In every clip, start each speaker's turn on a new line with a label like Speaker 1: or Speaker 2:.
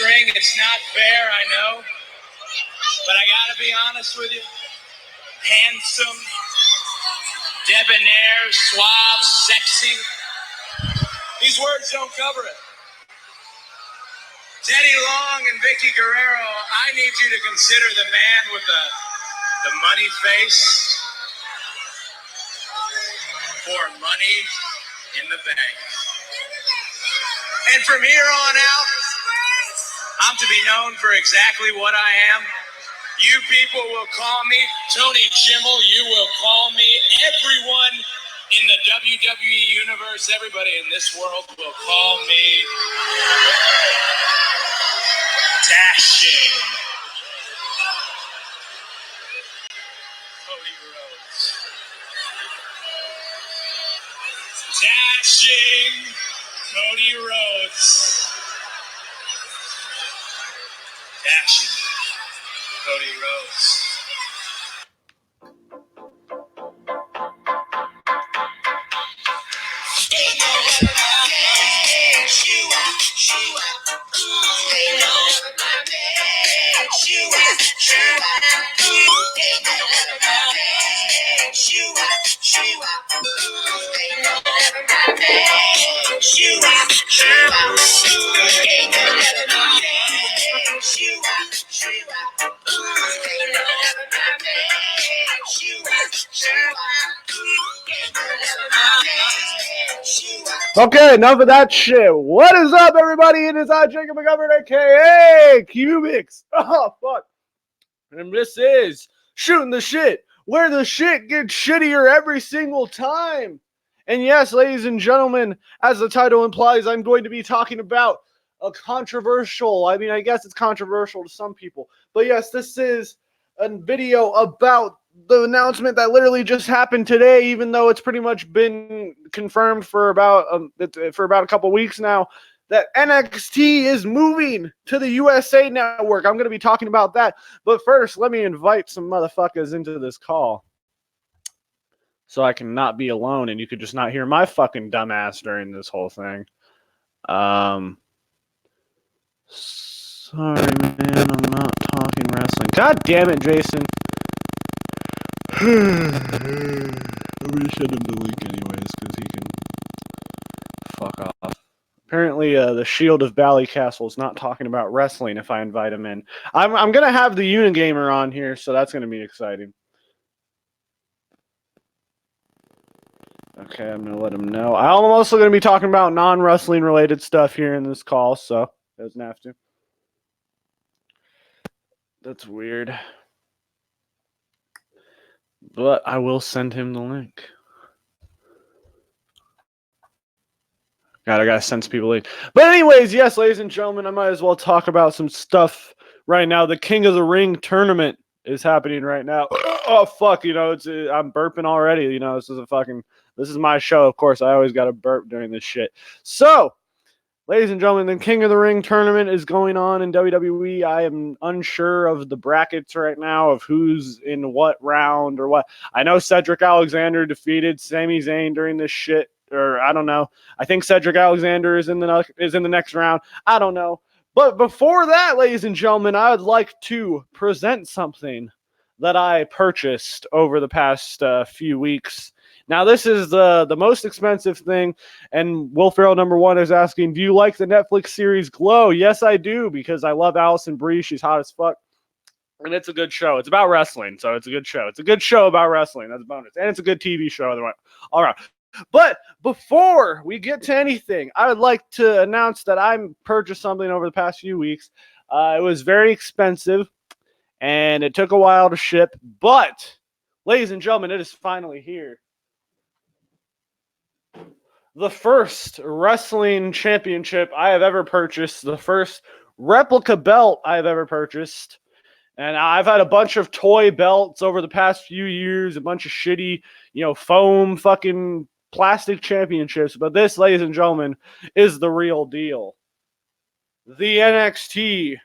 Speaker 1: ring. It's not fair, I know. But I gotta be honest with you. Handsome, debonair, suave, sexy. These words don't cover it. Teddy Long and Vicky Guerrero, I need you to consider the man with the money face for money in the bank. And from here on out, I'm to be known for exactly what I am. You people will call me Tony Chimmel. You will call me everyone in the WWE universe. Everybody in this world will call me Dashing Cody Rhodes. Dashing Cody Rhodes. Dashing Cody Rhodes.
Speaker 2: Okay, enough of that shit. What is up, everybody? It is I, Jacob McGovern, a.k.a. Cubics. Oh, fuck. And this is Shooting the Shit, where the shit gets shittier every single time. And yes, ladies and gentlemen, as the title implies, I'm going to be talking about a controversial, I mean, I guess it's controversial to some people. But yes, this is a video about the announcement that literally just happened today, even though it's pretty much been confirmed for about a couple weeks now, that NXT is moving to the USA Network. I'm going to be talking about that. But first, let me invite some motherfuckers into this call so I can not be alone and you could just not hear my fucking dumbass during this whole thing. Sorry, man, I'm not talking wrestling. God damn it, Jason. I'm gonna send him the link anyways, because he can fuck off. Apparently, the Shield of Ballycastle is not talking about wrestling if I invite him in. I'm gonna have the Unagamer on here, so that's gonna be exciting. Okay, I'm gonna let him know. I'm also gonna be talking about non-wrestling related stuff here in this call, so he doesn't have to. That's weird. But I will send him the link. God, I gotta send some people in. But anyways, yes, ladies and gentlemen, I might as well talk about some stuff right now. The King of the Ring tournament is happening right now. Oh fuck, you know, I'm burping already. You know, this is my show. Of course, I always gotta burp during this shit. So, ladies and gentlemen, the King of the Ring tournament is going on in WWE. I am unsure of the brackets right now of who's in what round or what. I know Cedric Alexander defeated Sami Zayn during this shit, or I don't know. I think Cedric Alexander is in the next round. I don't know. But before that, ladies and gentlemen, I would like to present something that I purchased over the past few weeks. Now, this is the most expensive thing, and Will Ferrell #1 is asking, do you like the Netflix series Glow? Yes, I do, because I love Allison Brie. She's hot as fuck, and it's a good show. It's about wrestling, so it's a good show. It's a good show about wrestling. That's a bonus, and it's a good TV show. Otherwise, all right. But before we get to anything, I would like to announce that I purchased something over the past few weeks. It was very expensive, and it took a while to ship, but, ladies and gentlemen, it is finally here. The first wrestling championship I have ever purchased, the first replica belt I have ever purchased. And I've had a bunch of toy belts over the past few years, a bunch of shitty, foam fucking plastic championships. But this, ladies and gentlemen, is the real deal. The NXT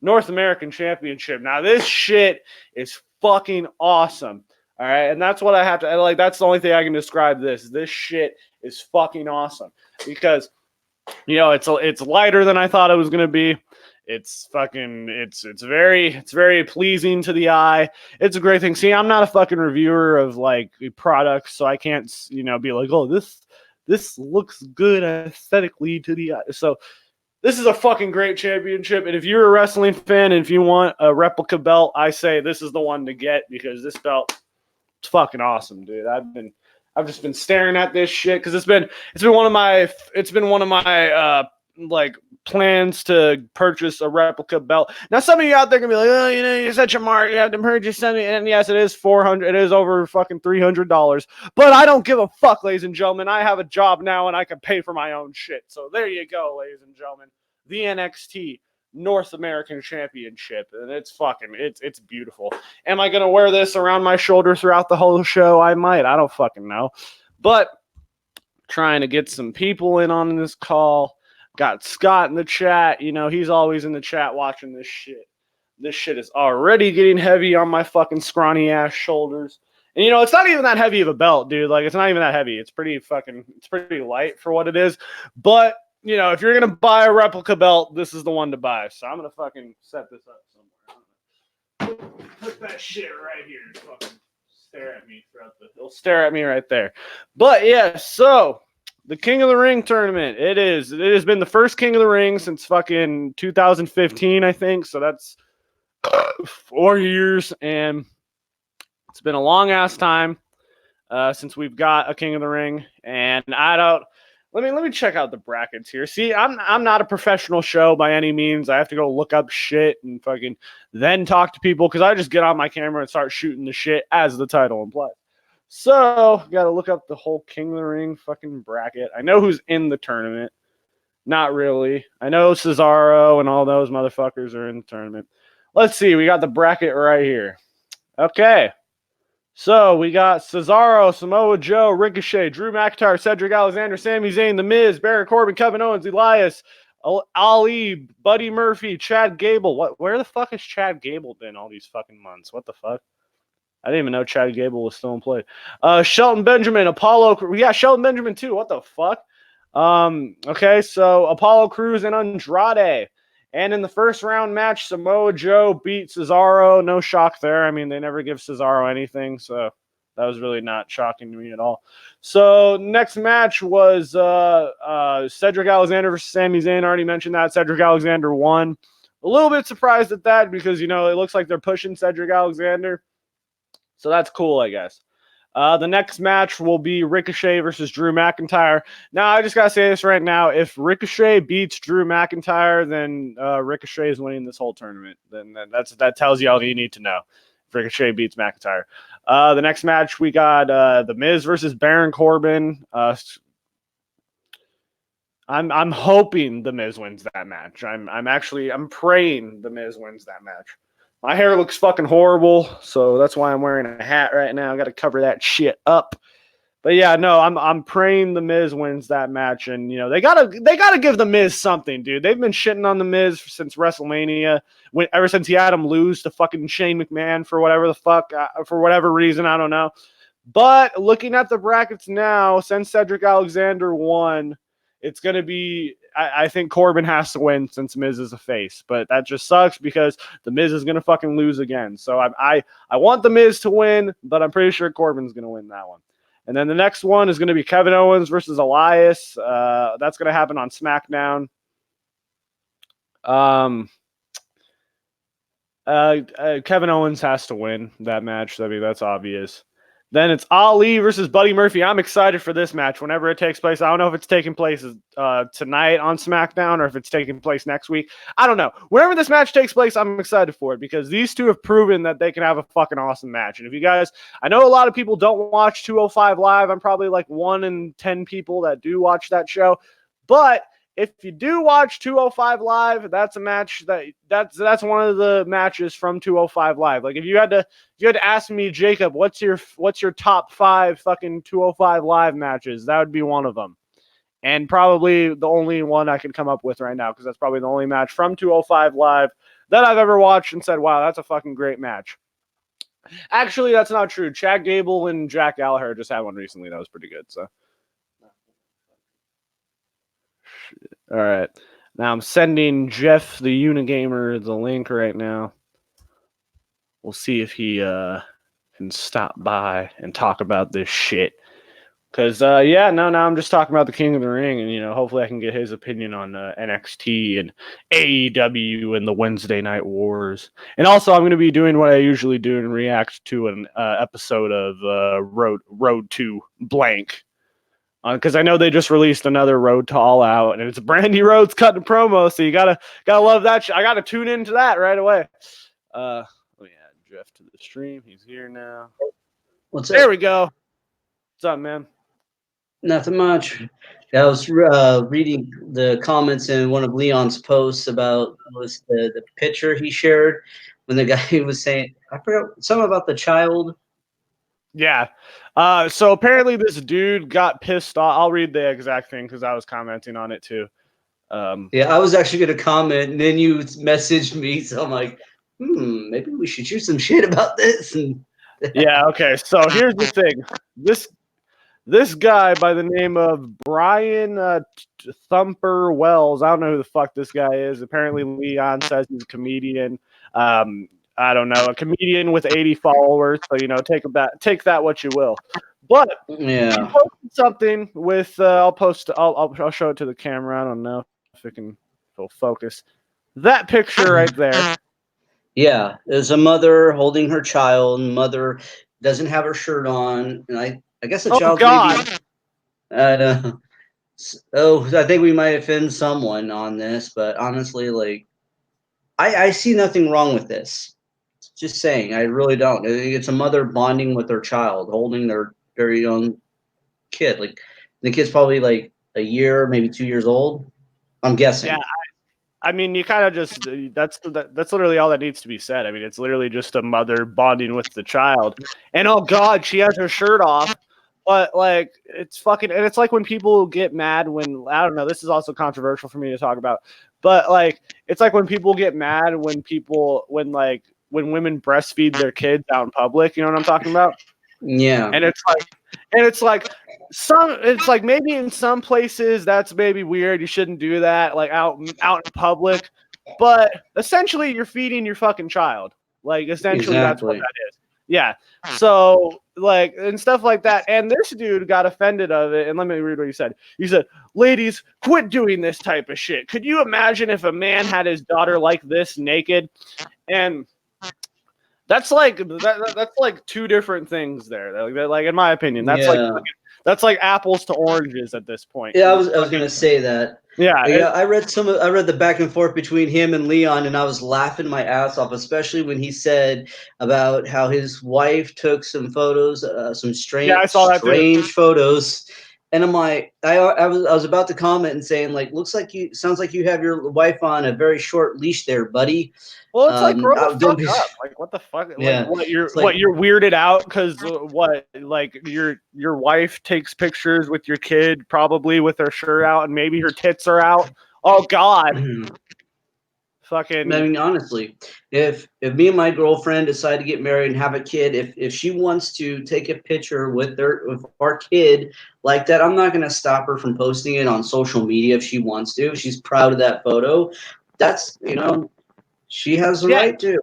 Speaker 2: North American Championship. Now, this shit is fucking awesome. All right, and that's what I have to like. That's the only thing I can describe this. This shit is fucking awesome because, it's lighter than I thought it was gonna be. It's fucking it's very pleasing to the eye. It's a great thing. See, I'm not a fucking reviewer of like products, so I can't, be like, oh, this looks good aesthetically to the eye. So this is a fucking great championship, and if you're a wrestling fan and if you want a replica belt, I say this is the one to get, because this belt, it's fucking awesome, dude. I've just been staring at this shit because it's been one of my like plans to purchase a replica belt. Now, some of you out there can be like, oh, you're such a mark, you have to purchase something. And yes, it is $400. It is over fucking $300. But I don't give a fuck, ladies and gentlemen. I have a job now and I can pay for my own shit. So there you go, ladies and gentlemen. The NXT North American Championship, and it's beautiful. Am I gonna wear this around my shoulder throughout the whole show? I might. I don't fucking know. But trying to get some people in on this call. Got Scott in the chat. He's always in the chat watching this shit. This shit is already getting heavy on my fucking scrawny ass shoulders. And it's not even that heavy of a belt, dude. Like, it's not even that heavy. It's pretty light for what it is. But if you're gonna buy a replica belt, this is the one to buy. So I'm gonna fucking set this up somewhere. Put that shit right here. Fucking stare at me He'll stare at me right there. But yeah, so the King of the Ring tournament. It has been the first King of the Ring since fucking 2015, I think. So that's 4 years, and it's been a long ass time since we've got a King of the Ring. And I don't. Let me check out the brackets here. See, I'm not a professional show by any means. I have to go look up shit and fucking then talk to people, because I just get on my camera and start shooting the shit, as the title implies. So, got to look up the whole King of the Ring fucking bracket. I know who's in the tournament. Not really. I know Cesaro and all those motherfuckers are in the tournament. Let's see. We got the bracket right here. Okay. So we got Cesaro, Samoa Joe, Ricochet, Drew McIntyre, Cedric Alexander, Sami Zayn, The Miz, Baron Corbin, Kevin Owens, Elias, Ali, Buddy Murphy, Chad Gable. Where the fuck has Chad Gable been all these fucking months? What the fuck? I didn't even know Chad Gable was still in play. Shelton Benjamin, Apollo. Yeah, Shelton Benjamin too. What the fuck? Okay, so Apollo Crews and Andrade. And in the first round match, Samoa Joe beat Cesaro. No shock there. I mean, they never give Cesaro anything, so that was really not shocking to me at all. So next match was Cedric Alexander versus Sami Zayn. I already mentioned that. Cedric Alexander won. A little bit surprised at that because, it looks like they're pushing Cedric Alexander. So that's cool, I guess. The next match will be Ricochet versus Drew McIntyre. Now, I just got to say this right now. If Ricochet beats Drew McIntyre, then Ricochet is winning this whole tournament. Then that tells you all you need to know. If Ricochet beats McIntyre. The next match, we got The Miz versus Baron Corbin. I'm hoping The Miz wins that match. I'm praying The Miz wins that match. My hair looks fucking horrible, so that's why I'm wearing a hat right now. I got to cover that shit up. But yeah, no, I'm praying The Miz wins that match, and they gotta give The Miz something, dude. They've been shitting on The Miz since WrestleMania, ever since he had him lose to fucking Shane McMahon for whatever reason, I don't know. But looking at the brackets now, since Cedric Alexander won, it's gonna be. I think Corbin has to win since Miz is a face, but that just sucks because The Miz is gonna fucking lose again. So I want The Miz to win, but I'm pretty sure Corbin's gonna win that one. And then the next one is gonna be Kevin Owens versus Elias. That's gonna happen on SmackDown. Kevin Owens has to win that match. I mean, that's obvious. Then it's Ali versus Buddy Murphy. I'm excited for this match whenever it takes place. I don't know if it's taking place tonight on SmackDown or if it's taking place next week. I don't know. Whenever this match takes place, I'm excited for it because these two have proven that they can have a fucking awesome match. And if you guys, I know a lot of people don't watch 205 Live. I'm probably like 1 in 10 people that do watch that show. But if you do watch 205 Live, that's a match that's one of the matches from 205 Live. Like if you had to ask me, Jacob, what's your top 5 fucking 205 Live matches? That would be one of them. And probably the only one I can come up with right now because that's probably the only match from 205 Live that I've ever watched and said, wow, that's a fucking great match. Actually, that's not true. Chad Gable and Jack Gallagher just had one recently that was pretty good, so. All right. Now I'm sending Jeff the Unagamer the link right now. We'll see if he can stop by and talk about this shit. Cause now I'm just talking about the King of the Ring, and hopefully I can get his opinion on NXT and AEW and the Wednesday Night Wars. And also, I'm going to be doing what I usually do and react to an episode of Road to Blank. Because I know they just released another Road to All Out, and it's Brandy Rhodes cutting a promo, so you gotta love that. I gotta tune into that right away. Let me add Jeff to the stream. He's here now.
Speaker 3: What's
Speaker 2: There
Speaker 3: up?
Speaker 2: we go. What's up, man?
Speaker 3: Nothing much. I was reading the comments in one of Leon's posts about the picture he shared when the guy was saying, I forgot something about the child.
Speaker 2: Yeah. So apparently this dude got pissed off. I'll read the exact thing because I was commenting on it too.
Speaker 3: Yeah, I was actually going to comment, and then you messaged me, so I'm like, maybe we should shoot some shit about this. And
Speaker 2: yeah. Okay. So here's the thing. This guy by the name of Brian Thumper Wells. I don't know who the fuck this guy is. Apparently Leon says he's a comedian. I don't know, a comedian with 80 followers. So take that what you will. But
Speaker 3: yeah,
Speaker 2: he posted something with. I'll show it to the camera. I don't know if it can focus. That picture right there.
Speaker 3: yeah, there's a mother holding her child, and mother doesn't have her shirt on, and I guess the
Speaker 2: Oh
Speaker 3: child's
Speaker 2: God.
Speaker 3: maybe. I don't know. Oh, I think we might offend someone on this, but honestly, like, I see nothing wrong with this. Just saying, I really don't. I think it's a mother bonding with their child, holding their very young kid. Like, the kid's probably like a year, maybe 2 years old. I'm guessing.
Speaker 2: Yeah. I mean, you kind of just that's literally all that needs to be said. I mean, it's literally just a mother bonding with the child. And oh God, she has her shirt off. But like, it's fucking, and it's like when people get mad when, I don't know, this is also controversial for me to talk about, but like, it's like when people get mad when women breastfeed their kids out in public. You know what I'm talking about?
Speaker 3: Yeah.
Speaker 2: And it's like maybe in some places that's maybe weird. You shouldn't do that, like out in public. But essentially, you're feeding your fucking child. Like, essentially, that's what
Speaker 3: Exactly.
Speaker 2: that is. Yeah. So, like, and stuff like that. And this dude got offended of it. And let me read what he said. He said, "Ladies, quit doing this type of shit. Could you imagine if a man had his daughter like this naked?" And that's like that's like two different things there. Like in my opinion, that's like apples to oranges at this point.
Speaker 3: Yeah, I was gonna say that.
Speaker 2: Yeah.
Speaker 3: I read the back and forth between him and Leon, and I was laughing my ass off, especially when he said about how his wife took some photos, some
Speaker 2: I saw that too.
Speaker 3: strange photos, and I'm like, I was about to comment and saying like, sounds like you have your wife on a very short leash there, buddy.
Speaker 2: Well, it's like grow the
Speaker 3: Don't
Speaker 2: fuck
Speaker 3: be,
Speaker 2: up. Like, what the fuck?
Speaker 3: yeah,
Speaker 2: Like, you're
Speaker 3: like,
Speaker 2: weirded out because what? Like, your wife takes pictures with your kid, probably with her shirt out, and maybe her tits are out. Oh God. Fucking.
Speaker 3: I mean, honestly, if me and my girlfriend decide to get married and have a kid, if she wants to take a picture with our kid like that, I'm not gonna stop her from posting it on social media if she wants to. If she's proud of that photo, that's she has the right to.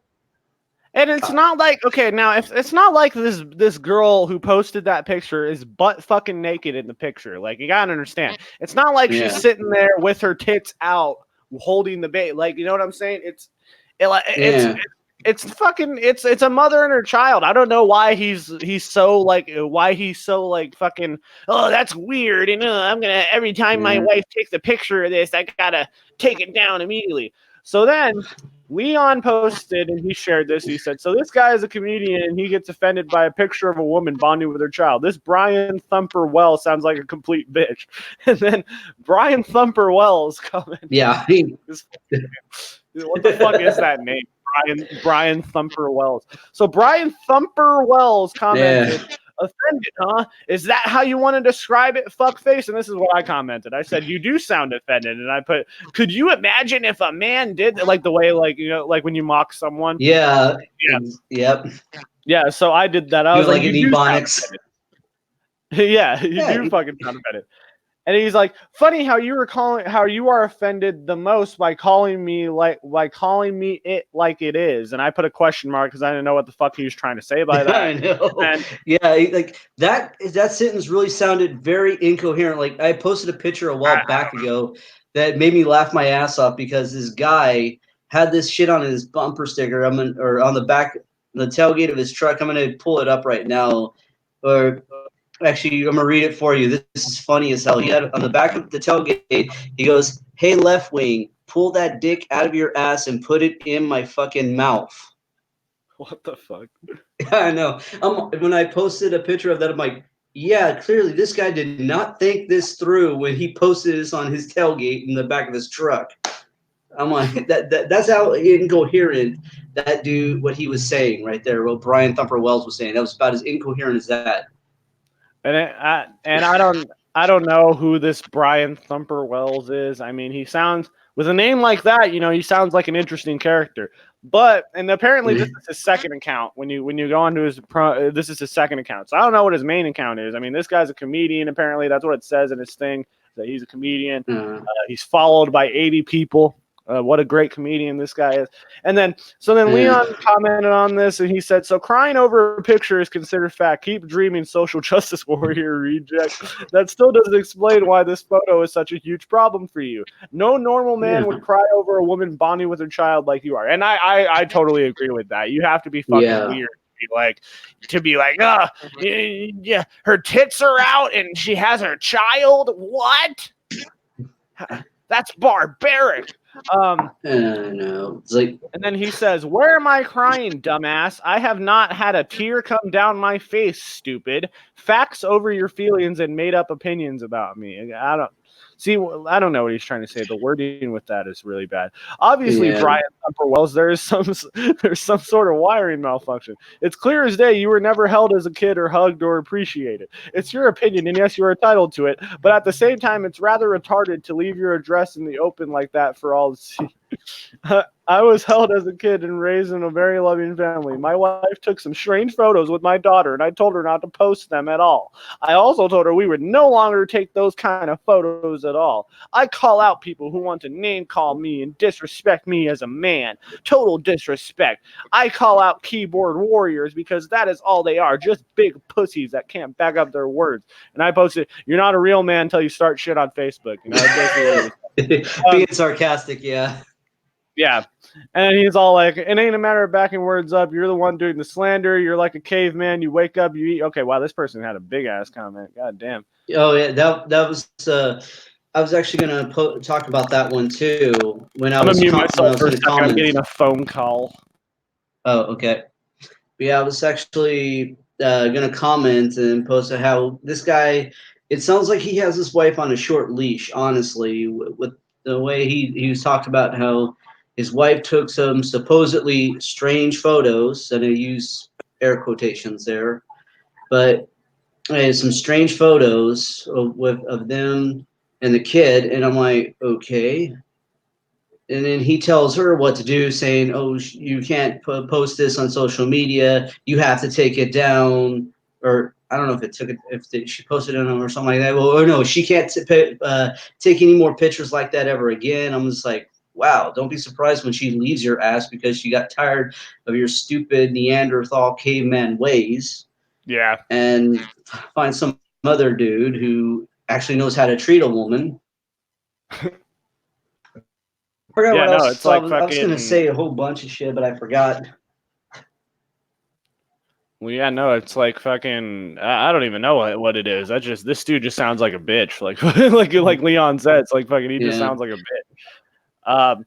Speaker 2: And it's not like, okay, now if it's not like this girl who posted that picture is butt fucking naked in the picture. Like, you gotta understand, it's not like she's sitting there with her tits out holding the baby. Like, you know what I'm saying? It's fucking it's a mother and her child. I don't know why he's so fucking, oh, that's weird, and I'm gonna, every time my wife takes a picture of this, I gotta take it down immediately. So then Leon posted and he shared this. He said, "So this guy is a comedian and he gets offended by a picture of a woman bonding with her child. This Brian Thumper Wells sounds like a complete bitch." And then Brian Thumper Wells commented.
Speaker 3: Yeah.
Speaker 2: What the fuck is that name? Brian Thumper Wells. So Brian Thumper Wells commented, "Offended, huh? Is that how you want to describe it, fuckface?" And this is what I commented. I said, "You do sound offended." And I put, "Could you imagine if a man did," like the way, like, like when you mock someone?
Speaker 3: Yeah. Yep.
Speaker 2: Yeah. So I did that. I was like,
Speaker 3: "You
Speaker 2: do
Speaker 3: Ebonics."
Speaker 2: yeah, you do fucking sound offended. And he's like, funny how you are offended the most by calling me it like it is. And I put a question mark because I didn't know what the fuck he was trying to say by that.
Speaker 3: I know.
Speaker 2: And
Speaker 3: yeah, like that sentence really sounded very incoherent. Like I posted a picture a while back ago that made me laugh my ass off because this guy had this shit on his bumper sticker. Or on the back, the tailgate of his truck. I'm gonna pull it up right now. Or actually, I'm gonna read it for you. This is funny as hell. He had on the back of the tailgate. He goes, "Hey, left wing, pull that dick out of your ass and put it in my fucking mouth."
Speaker 2: what the fuck?
Speaker 3: Yeah, I know. When I posted a picture of that, I'm like, yeah, clearly this guy did not think this through when he posted this on his tailgate in the back of his truck. I'm like, that's how incoherent that dude, what he was saying right there, what Brian Thumper Wells was saying. That was about as incoherent as that.
Speaker 2: And I don't know who this Brian Thumper Wells is. I mean, he sounds with a name like that, he sounds like an interesting character. And apparently this is his second account. When you go onto this is his second account. So I don't know what his main account is. I mean, this guy's a comedian. Apparently, that's what it says in his thing, that he's a comedian. He's followed by 80 people. What a great comedian this guy is. And then Leon commented on this, and he said, so crying over a picture is considered fact. Keep dreaming, social justice warrior reject. That still doesn't explain why this photo is such a huge problem for you. No normal man would cry over a woman bonding with her child like you are. And I totally agree with that. You have to be fucking weird to be like, yeah, her tits are out and she has her child. What? That's barbaric.
Speaker 3: No, it's like,
Speaker 2: and then he says, where am I crying, dumbass? I have not had a tear come down my face, stupid. Facts over your feelings and made up opinions about me. I don't know what he's trying to say. The wording with that is really bad. Obviously, Brian Thumper Wells, there's some sort of wiring malfunction. It's clear as day you were never held as a kid or hugged or appreciated. It's your opinion, and yes, you're entitled to it. But at the same time, it's rather retarded to leave your address in the open like that for all to see. I was held as a kid and raised in a very loving family. My wife took some strange photos with my daughter, and I told her not to post them at all. I also told her we would no longer take those kind of photos at all. I call out people who want to name call me and disrespect me as a man. Total disrespect. I call out keyboard warriors because that is all they are, just big pussies that can't back up their words. And I posted, you're not a real man until you start shit on Facebook.
Speaker 3: Being sarcastic, yeah.
Speaker 2: Yeah. And he's all like, it ain't a matter of backing words up. You're the one doing the slander. You're like a caveman. You wake up, you eat. Okay, wow, this person had a big-ass comment. God damn.
Speaker 3: Oh, yeah, that was I was actually going to talk about that one, too, when I was
Speaker 2: going to mute myself for a second.
Speaker 3: comment.
Speaker 2: I'm getting a phone call.
Speaker 3: Oh, okay. But yeah, I was actually going to comment and post how this guy, it sounds like he has his wife on a short leash, honestly, with the way he was talking about how his wife took some supposedly strange photos, and I use air quotations there, but some strange photos of them and the kid, and I'm like, okay. And then he tells her what to do, saying, "Oh, you can't post this on social media. You have to take it down." Or I don't know if she posted it on or something like that. Well, or no, she can't take any more pictures like that ever again. I'm just like, wow. Don't be surprised when she leaves your ass because she got tired of your stupid Neanderthal caveman ways.
Speaker 2: Yeah.
Speaker 3: And find some other dude who actually knows how to treat a woman. I forgot what else.
Speaker 2: It's like
Speaker 3: I was going to say a whole bunch of shit, but I forgot.
Speaker 2: Well, yeah, no, it's like fucking. I don't even know what it is. This dude just sounds like a bitch. Like like Leon said, it's like fucking. He just sounds like a bitch.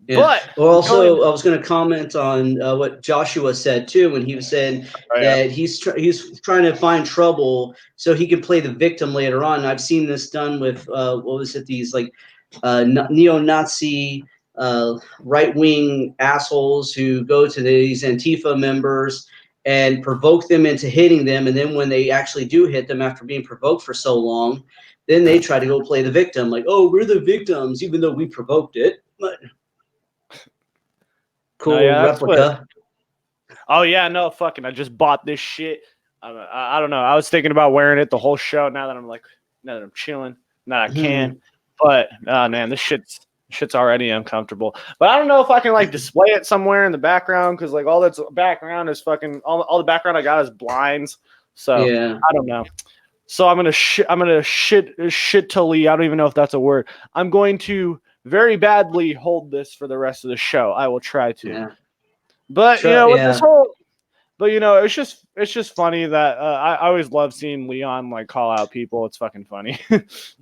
Speaker 2: But
Speaker 3: well, also I was going to comment on what Joshua said too when he was saying that he's trying to find trouble so he can play the victim later on. I've seen this done with what was it? These like neo-Nazi right-wing assholes who go to these Antifa members and provoke them into hitting them, and then when they actually do hit them after being provoked for so long, then they try to go play the victim, like, oh, we're the victims, even though we provoked it. But cool replica.
Speaker 2: Oh yeah, no, fucking, I just bought this shit. I don't know. I was thinking about wearing it the whole show. Now that I'm chilling, not a can. But man, this shit's already uncomfortable. But I don't know if I can like display it somewhere in the background because like all that's background is fucking all the background I got is blinds. So
Speaker 3: Yeah.
Speaker 2: I don't know. So I'm gonna shit to Lee. I don't even know if that's a word. I'm going to very badly hold this for the rest of the show. I will try to.
Speaker 3: Yeah.
Speaker 2: But
Speaker 3: Sure,
Speaker 2: with this
Speaker 3: yeah.
Speaker 2: whole, it's just funny that I always love seeing Leon like call out people. It's fucking funny.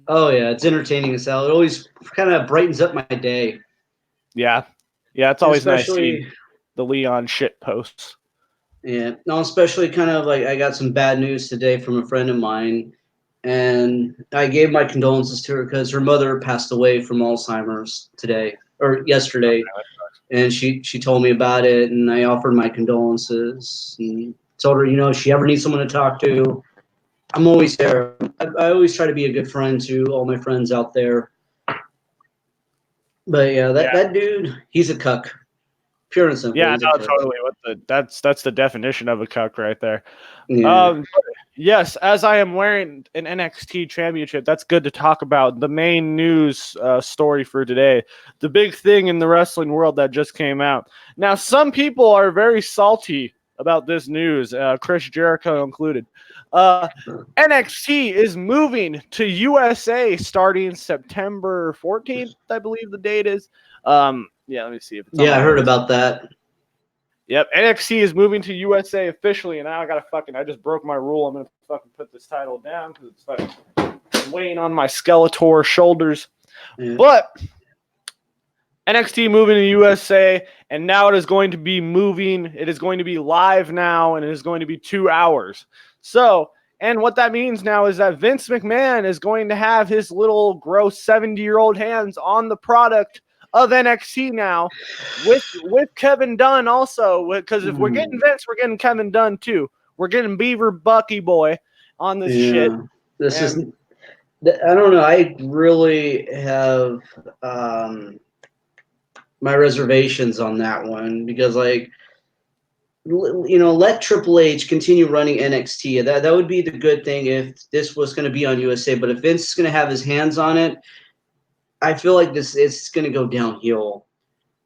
Speaker 3: Oh yeah, it's entertaining as hell. It always kind of brightens up my day.
Speaker 2: Yeah, it's
Speaker 3: And
Speaker 2: always nice seeing
Speaker 3: especially,
Speaker 2: the Leon shit posts.
Speaker 3: yeah, no, especially kind of like I got some bad news today from a friend of mine, and I gave my condolences to her because her mother passed away from Alzheimer's today or yesterday, and she told me about it, and I offered my condolences and told her, if she ever needs someone to talk to, I'm always there. I always try to be a good friend to all my friends out there. But yeah, that dude, he's a cuck. Pure and simple,
Speaker 2: Yeah,
Speaker 3: he's a
Speaker 2: no,
Speaker 3: cuck.
Speaker 2: totally. That's the definition of a cuck right there.
Speaker 3: Yeah.
Speaker 2: Yes, as I am wearing an NXT championship, that's good to talk about. The main news story for today, the big thing in the wrestling world that just came out. Now, some people are very salty about this news, Chris Jericho included. NXT is moving to USA starting September 14th, I believe the date is. Yeah, let me see if it's on
Speaker 3: Yeah,
Speaker 2: my
Speaker 3: I heard
Speaker 2: notes.
Speaker 3: about that.
Speaker 2: Yep, NXT is moving to USA officially, and now I just broke my rule. I'm gonna fucking put this title down because it's fucking weighing on my Skeletor shoulders.
Speaker 3: Yeah.
Speaker 2: But NXT moving to USA, and now it is going to be moving. It is going to be live now, and it is going to be 2 hours. So, and what that means now is that Vince McMahon is going to have his little gross 70-year-old hands on the product of NXT now, with Kevin Dunn also. Because if we're getting Vince, we're getting Kevin Dunn too. We're getting Beaver Bucky Boy on this shit.
Speaker 3: This is.
Speaker 2: And
Speaker 3: I don't know. I really have my reservations on that one because, like, let Triple H continue running NXT. That would be the good thing if this was going to be on USA. But if Vince is going to have his hands on it, I feel like it's going to go downhill.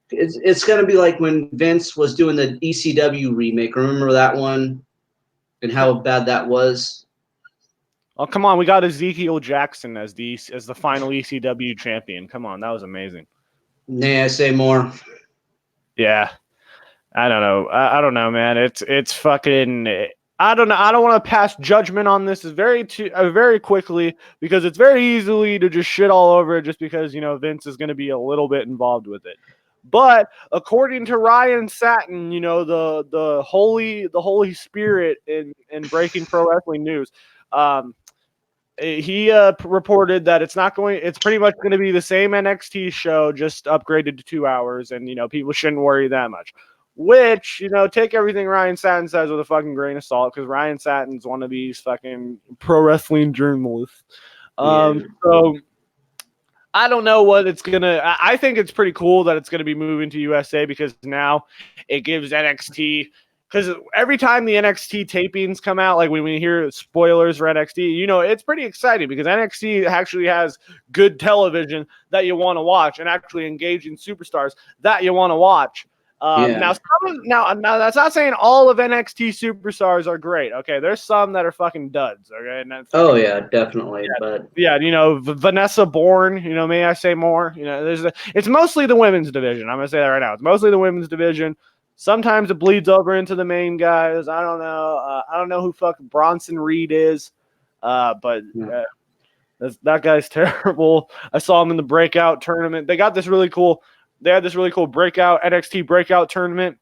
Speaker 3: It's going to be like when Vince was doing the ECW remake. Remember that one and how bad that was?
Speaker 2: oh, come on, we got Ezekiel Jackson as the final ECW champion. Come on, that was amazing.
Speaker 3: Nay, I say more.
Speaker 2: Yeah, I don't know. I don't know, man. It's fucking. I don't know. I don't want to pass judgment on this very quickly because it's very easily to just shit all over it just because Vince is going to be a little bit involved with it. But according to Ryan Satin, the Holy Spirit in breaking pro wrestling news, he reported that it's pretty much going to be the same NXT show, just upgraded to 2 hours, and people shouldn't worry that much. Which, take everything Ryan Satin says with a fucking grain of salt, because Ryan Satin's one of these fucking pro wrestling journalists. So I don't know what it's gonna. I think it's pretty cool that it's gonna be moving to USA because now it gives NXT. Because every time the NXT tapings come out, like when we hear spoilers for NXT, it's pretty exciting because NXT actually has good television that you want to watch and actually engaging superstars that you want to watch. Now that's not saying all of NXT superstars are great. Okay, there's some that are fucking duds. Okay, and
Speaker 3: Oh yeah, definitely. But
Speaker 2: Vanessa Bourne. May I say more? It's mostly the women's division. I'm gonna say that right now. It's mostly the women's division. Sometimes it bleeds over into the main guys. I don't know. I don't know who fucking Bronson Reed is, but that guy's terrible. I saw him in the breakout tournament. They had this really cool breakout NXT breakout tournament.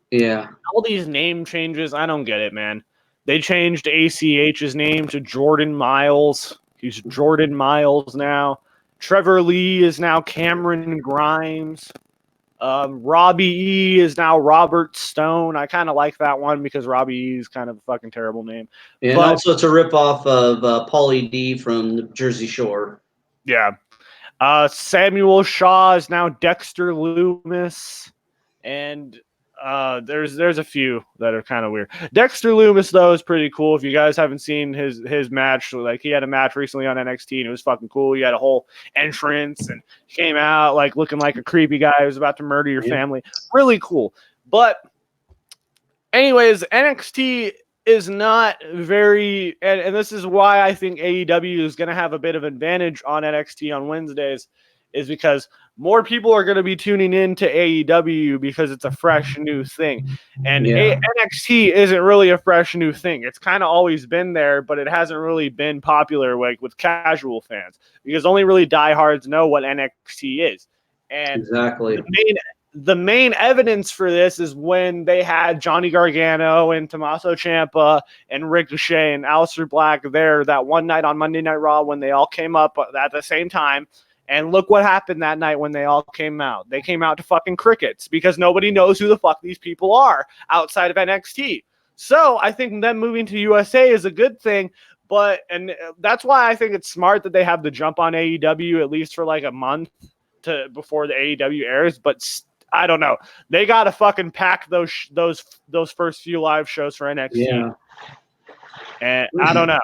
Speaker 3: yeah,
Speaker 2: All these name changes, I don't get it, man. They changed ACH's name to Jordan Miles. He's Jordan Miles now. Trevor Lee is now Cameron Grimes. Robbie E is now Robert Stone. I kind of like that one because Robbie E is kind of a fucking terrible name.
Speaker 3: and also it's a ripoff of Paulie D from the Jersey Shore.
Speaker 2: Yeah. Samuel Shaw is now Dexter Loomis. And There's a few that are kind of weird. Dexter Lumis though is pretty cool. If you guys haven't seen his match, like he had a match recently on NXT and it was fucking cool. He had a whole entrance and came out like looking like a creepy guy who was about to murder your family. Really cool. But anyways, NXT is not very, and this is why I think AEW is going to have a bit of advantage on NXT on Wednesdays, is because more people are going to be tuning in to AEW because it's a fresh new thing. And NXT isn't really a fresh new thing. It's kind of always been there, but it hasn't really been popular like with casual fans because only really diehards know what NXT is. And
Speaker 3: exactly.
Speaker 2: The main evidence for this is when they had Johnny Gargano and Tommaso Ciampa and Ricochet and Aleister Black there that one night on Monday Night Raw when they all came up at the same time. And look what happened that night when they all came out. They came out to fucking crickets because nobody knows who the fuck these people are outside of NXT. So I think them moving to USA is a good thing. And that's why I think it's smart that they have the jump on AEW at least for like a month before the AEW airs. But I don't know. They got to fucking pack those first few live shows for NXT.
Speaker 3: Yeah.
Speaker 2: And I don't know.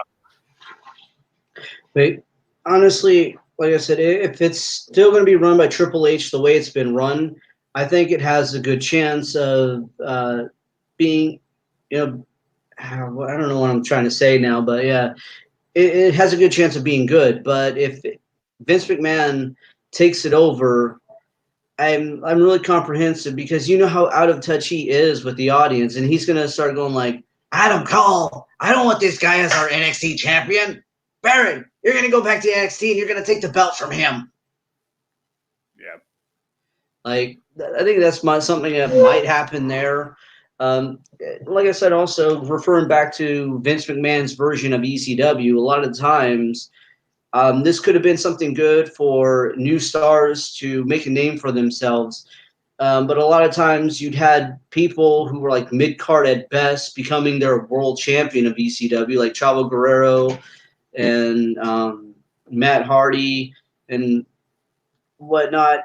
Speaker 3: But honestly, like I said, if it's still going to be run by Triple H the way it's been run, I think it has a good chance of being, I don't know what I'm trying to say now, but yeah, it has a good chance of being good. But if Vince McMahon takes it over, I'm really comprehensive because you know how out of touch he is with the audience, and he's gonna start going like, Adam Cole, I don't want this guy as our NXT champion. Baron, you're gonna go back to NXT and you're gonna take the belt from him.
Speaker 2: Yeah.
Speaker 3: Like I think that's something that might happen there. Like I said, also referring back to Vince McMahon's version of ECW, a lot of times this could have been something good for new stars to make a name for themselves. But a lot of times you'd had people who were like mid-card at best becoming their world champion of ECW, like Chavo Guerrero and Matt Hardy and whatnot.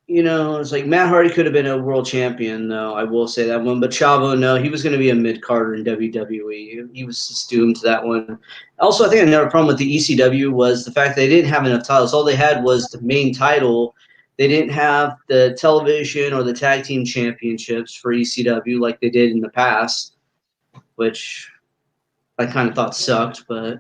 Speaker 3: It's like Matt Hardy could have been a world champion, though. I will say that one. But Chavo, no, he was going to be a mid-carder in WWE. He was just doomed to that one. Also, I think another problem with the ECW was the fact they didn't have enough titles. All they had was the main title. They didn't have the television or the tag team championships for ECW like they did in the past, which I kind of thought sucked, but...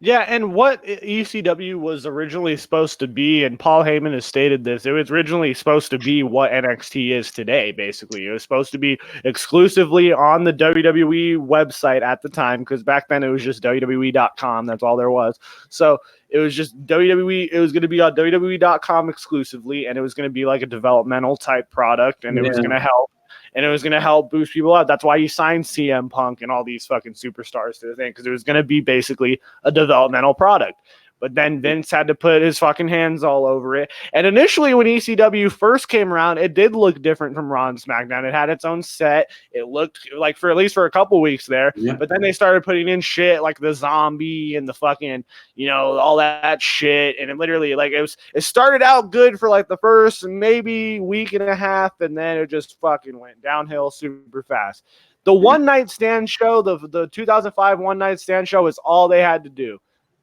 Speaker 2: Yeah, and what ECW was originally supposed to be, and Paul Heyman has stated this, it was originally supposed to be what NXT is today, basically. It was supposed to be exclusively on the WWE website at the time, because back then it was just WWE.com. That's all there was. So it was just WWE. It was going to be on WWE.com exclusively, and it was going to be like a developmental type product, and it was going to help. And it was going to help boost people out. That's why you signed CM Punk and all these fucking superstars to the thing, because it was going to be basically a developmental product. But then Vince had to put his fucking hands all over it. And initially when ECW first came around, it did look different from Raw and SmackDown. It had its own set. It looked like for at least for a couple weeks there. Yeah. But then they started putting in shit like the zombie and the fucking, all that shit. And it literally it started out good for like the first maybe week and a half. And then it just fucking went downhill super fast. The one night stand show, the 2005 one night stand show is all they had to do.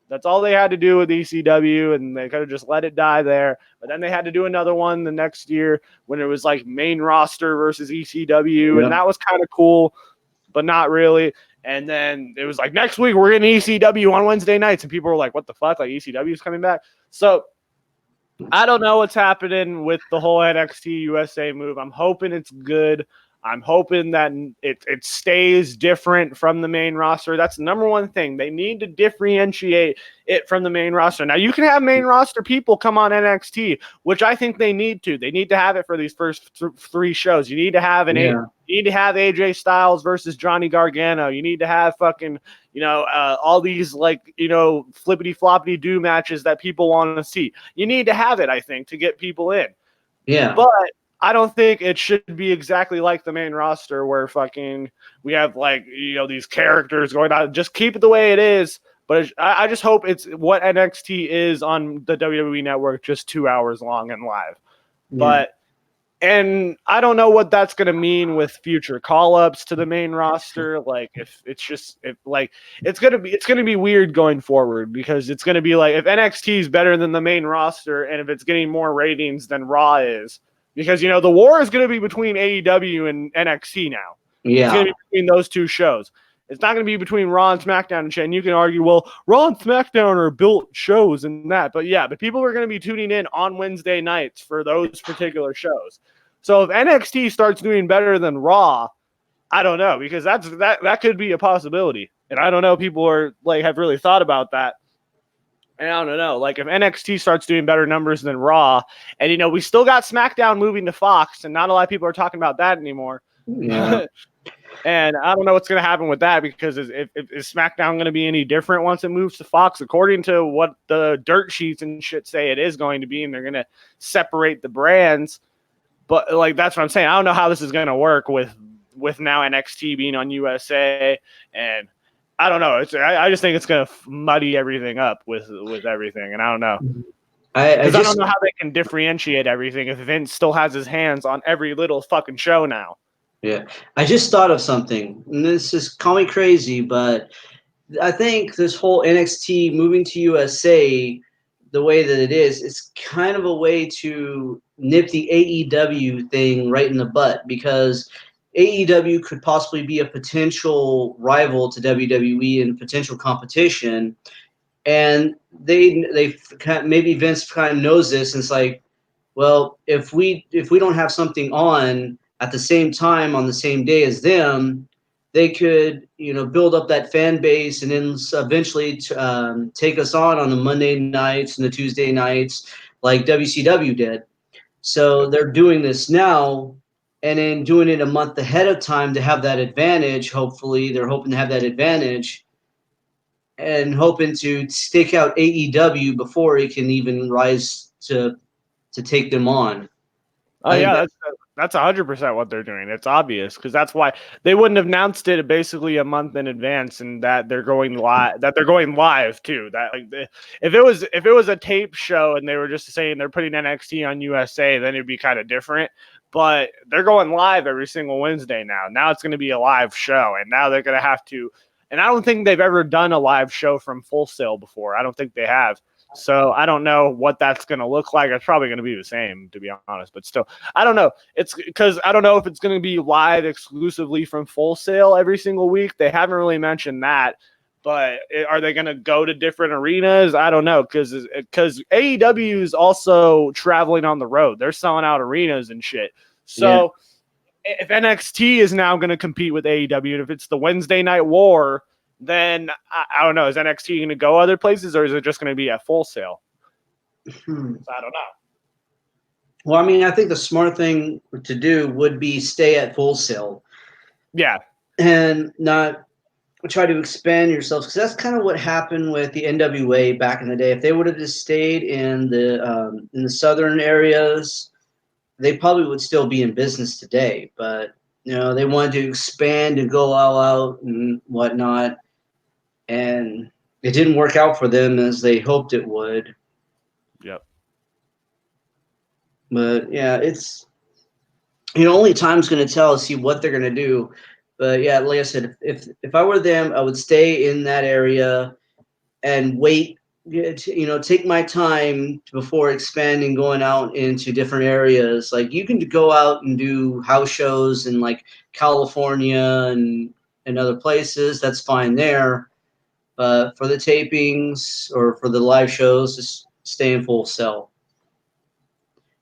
Speaker 2: That's all they had to do with ECW, and they could have just let it die there. But then they had to do another one the next year when it was like main roster versus ECW, and that was kind of cool, but not really. And then it was like, next week we're getting ECW on Wednesday nights, and people were like, what the fuck? Like, ECW is coming back? So I don't know what's happening with the whole NXT USA move. I'm hoping it's good. I'm hoping that it stays different from the main roster. That's the number one thing. They need to differentiate it from the main roster. Now, you can have main roster people come on NXT, which I think they need to. They need to have it for these first three shows. You need to have you need to have AJ Styles versus Johnny Gargano. You need to have fucking, all these flippity floppity do matches that people want to see. You need to have it, I think, to get people in.
Speaker 3: Yeah.
Speaker 2: But I don't think it should be exactly like the main roster where fucking we have these characters going on. Just keep it the way it is. But I just hope it's what NXT is on the WWE network, just 2 hours long and live. Yeah. But And I don't know what that's going to mean with future call-ups to the main roster. Like, if it's just it's going to be weird going forward, because it's going to be like, if NXT is better than the main roster, and if it's getting more ratings than Raw is, because the war is going to be between AEW and NXT now. It's going to be between those two shows. It's not going to be between Raw and SmackDown. And you can argue, well, Raw and SmackDown are built shows and that. But yeah, but people are going to be tuning in on Wednesday nights for those particular shows. So if NXT starts doing better than Raw, I don't know, because that could be a possibility. And I don't know, people are have really thought about that. And I don't know, if NXT starts doing better numbers than Raw, and we still got SmackDown moving to Fox, and not a lot of people are talking about that anymore.
Speaker 3: Yeah.
Speaker 2: And I don't know what's going to happen with that, because is SmackDown going to be any different once it moves to Fox? According to what the dirt sheets and shit say, it is going to be, and they're going to separate the brands. But that's what I'm saying. I don't know how this is going to work with now NXT being on USA, and I don't know. I just think it's going to muddy everything up with everything, and I don't know. Because I don't know how they can differentiate everything if Vince still has his hands on every little fucking show now.
Speaker 3: Yeah, I just thought of something, and this is, call me crazy, but I think this whole NXT moving to USA, the way that it is, it's kind of a way to nip the AEW thing right in the butt, because AEW could possibly be a potential rival to WWE and potential competition, and they maybe Vince kind of knows this, and it's like, well, if we don't have something on at the same time on the same day as them, they could build up that fan base, and then eventually take us on the Monday nights and the Tuesday nights like WCW did. So they're doing this now, and then doing it a month ahead of time to have that advantage. Hopefully, they're hoping to have that advantage, and hoping to stick out AEW before it can even rise to take them on.
Speaker 2: Oh yeah, that's 100% what they're doing. It's obvious, because that's why they wouldn't have announced it basically a month in advance, and that they're going live. That they're going live too. That if it was a tape show and they were just saying they're putting NXT on USA, then it'd be kind of different. But they're going live every single Wednesday now. Now it's going to be a live show, and now they're going to have to. And I don't think they've ever done a live show from Full Sail before. I don't think they have. So I don't know what that's going to look like. It's probably going to be the same, to be honest. But still, I don't know. It's because I don't know if it's going to be live exclusively from Full Sail every single week. They haven't really mentioned that. But are they going to go to different arenas? I don't know, because AEW is also traveling on the road. They're selling out arenas and shit. So if NXT is now going to compete with AEW, and if it's the Wednesday Night War, then I don't know. Is NXT going to go other places, or is it just going to be at Full Sail? I don't know.
Speaker 3: Well, I mean, I think the smart thing to do would be stay at Full Sail.
Speaker 2: Yeah.
Speaker 3: And not try to expand yourself, because that's kind of what happened with the NWA back in the day. If they would have just stayed in the southern areas, they probably would still be in business today. But they wanted to expand and go all out and whatnot, and it didn't work out for them as they hoped it would.
Speaker 2: Yep.
Speaker 3: But yeah, it's only time's going to tell, see what they're going to do. But yeah, like I said, if I were them, I would stay in that area and wait. Take my time before expanding, going out into different areas. Like, you can go out and do house shows in like California and other places. That's fine there. But for the tapings or for the live shows, just stay in Full Sail.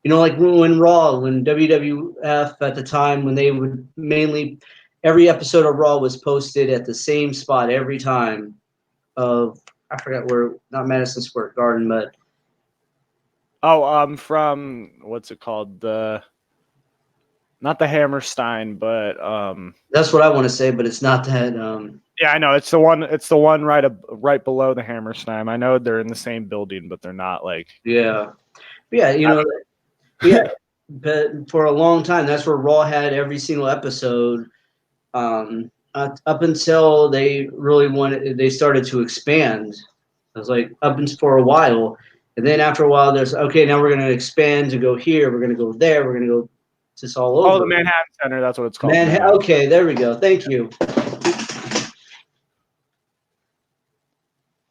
Speaker 3: Like when Raw, when WWF at the time, when they would mainly, every episode of Raw was posted at the same spot every time of, I forgot where, not Madison Square Garden, but.
Speaker 2: From, what's it called? Not the Hammerstein, but.
Speaker 3: That's what I want to say, but it's not that.
Speaker 2: Yeah, I know. It's the one right below the Hammerstein. I know they're in the same building, but they're not like.
Speaker 3: Yeah. Yeah, yeah. But for a long time, that's where Raw had every single episode. Up until they they started to expand. It was like up until for a while, and then after a while, there's okay. Now we're going to expand to go here. We're going to go there. We're going to go. just all over.
Speaker 2: Oh, the Manhattan Center. That's what it's called.
Speaker 3: Okay, there we go. Thank you.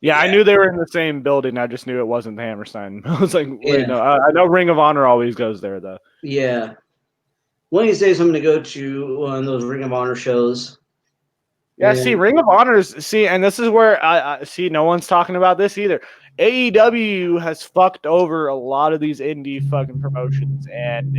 Speaker 2: Yeah, I knew they were in the same building. I just knew it wasn't the Hammerstein. I was like, wait, no. I know Ring of Honor always goes there, though.
Speaker 3: Yeah. One of these days, I'm going to go to one of those Ring of Honor shows.
Speaker 2: Yeah, see, Ring of Honor's and this is where I see no one's talking about this either. AEW has fucked over a lot of these indie fucking promotions, and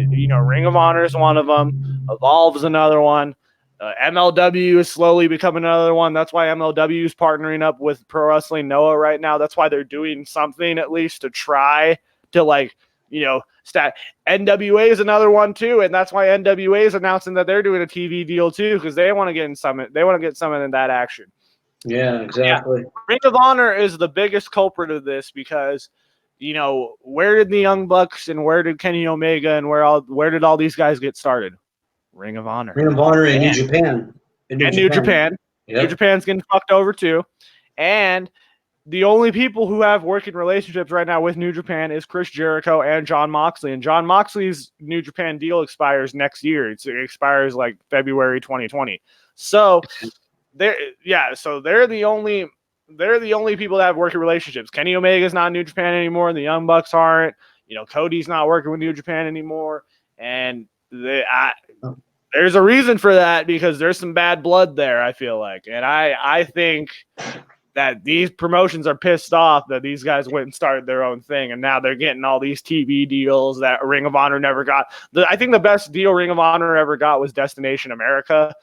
Speaker 2: Ring of Honor is one of them. Evolve's another one. MLW is slowly becoming another one. That's why MLW is partnering up with Pro Wrestling Noah right now. That's why they're doing something at least to try to NWA is another one too, and that's why NWA is announcing that they're doing a TV deal too, because they want to get in some. They want to get some in that action.
Speaker 3: Yeah, exactly.
Speaker 2: Yeah. Ring of Honor is the biggest culprit of this because, where did the Young Bucks and where did Kenny Omega and where did all these guys get started? Ring of Honor.
Speaker 3: Ring of Honor in New Japan.
Speaker 2: New Japan. Yep. New Japan's getting fucked over too, and the only people who have working relationships right now with New Japan is Chris Jericho and Jon Moxley. And Jon Moxley's New Japan deal expires next year. It expires like February 2020. So they're the only people that have working relationships. Kenny Omega's not in New Japan anymore, and the Young Bucks aren't. Cody's not working with New Japan anymore. And there's a reason for that because there's some bad blood there, I feel like. And I think that these promotions are pissed off that these guys went and started their own thing, and now they're getting all these TV deals that Ring of Honor never got. I think the best deal Ring of Honor ever got was Destination America,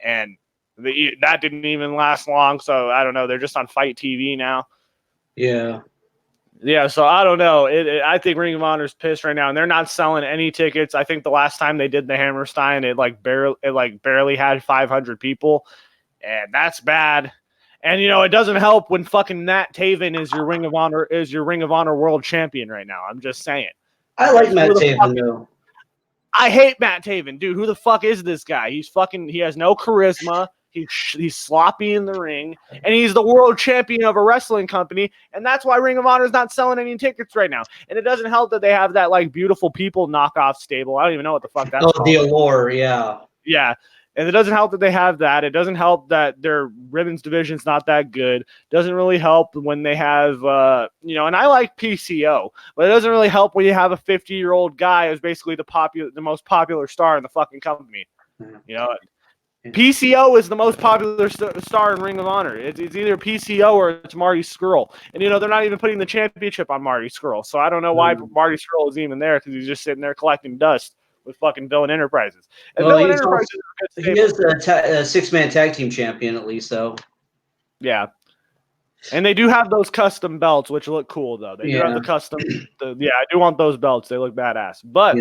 Speaker 2: and that didn't even last long, so I don't know. They're just on Fight TV now.
Speaker 3: Yeah.
Speaker 2: Yeah, so I don't know. I think Ring of Honor's pissed right now, and they're not selling any tickets. I think the last time they did the Hammerstein, it barely had 500 people, and that's bad. And it doesn't help when fucking Matt Taven is your Ring of Honor world champion right now. I'm just saying.
Speaker 3: I like Matt Taven though.
Speaker 2: I hate Matt Taven, dude. Who the fuck is this guy? He has no charisma. He's sloppy in the ring, and he's the world champion of a wrestling company, and that's why Ring of Honor is not selling any tickets right now. And it doesn't help that they have that Beautiful People knockoff stable. I don't even know what the fuck that's called.
Speaker 3: The Allure, yeah.
Speaker 2: Yeah. And it doesn't help that they have that. It doesn't help that their women's division's not that good. Doesn't really help when they have, and I like PCO, but it doesn't really help when you have a 50-year-old guy who's basically the most popular star in the fucking company. PCO is the most popular star in Ring of Honor. It's either PCO or it's Marty Scurll. And, they're not even putting the championship on Marty Scurll. So I don't know why Marty Scurll is even there because he's just sitting there collecting dust with fucking Villain Enterprises. And Villain Enterprises
Speaker 3: he is a six-man tag team champion at least, though.
Speaker 2: Yeah. And they do have those custom belts, which look cool, though. They do have the custom. I do want those belts. They look badass. But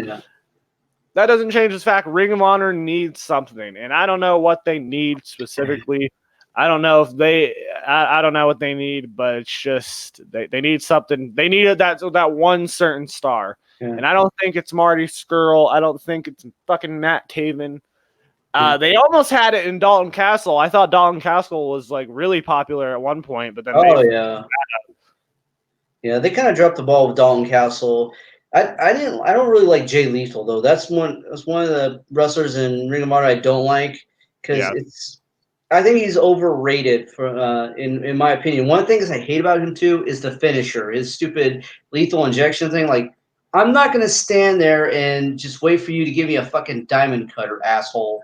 Speaker 2: that doesn't change the fact Ring of Honor needs something. And I don't know what they need specifically. I don't know if I don't know what they need, but it's just they need something. They needed that one certain star. Yeah. And I don't think it's Marty Scurll. I don't think it's fucking Matt Taven. They almost had it in Dalton Castle. I thought Dalton Castle was really popular at one point, but then
Speaker 3: they kind of dropped the ball with Dalton Castle. I don't really like Jay Lethal though. That's one of the wrestlers in Ring of Honor I don't like because I think he's overrated for in my opinion. One of the things I hate about him too is the finisher, his stupid lethal injection thing. Like, I'm not gonna stand there and just wait for you to give me a fucking diamond cutter, asshole.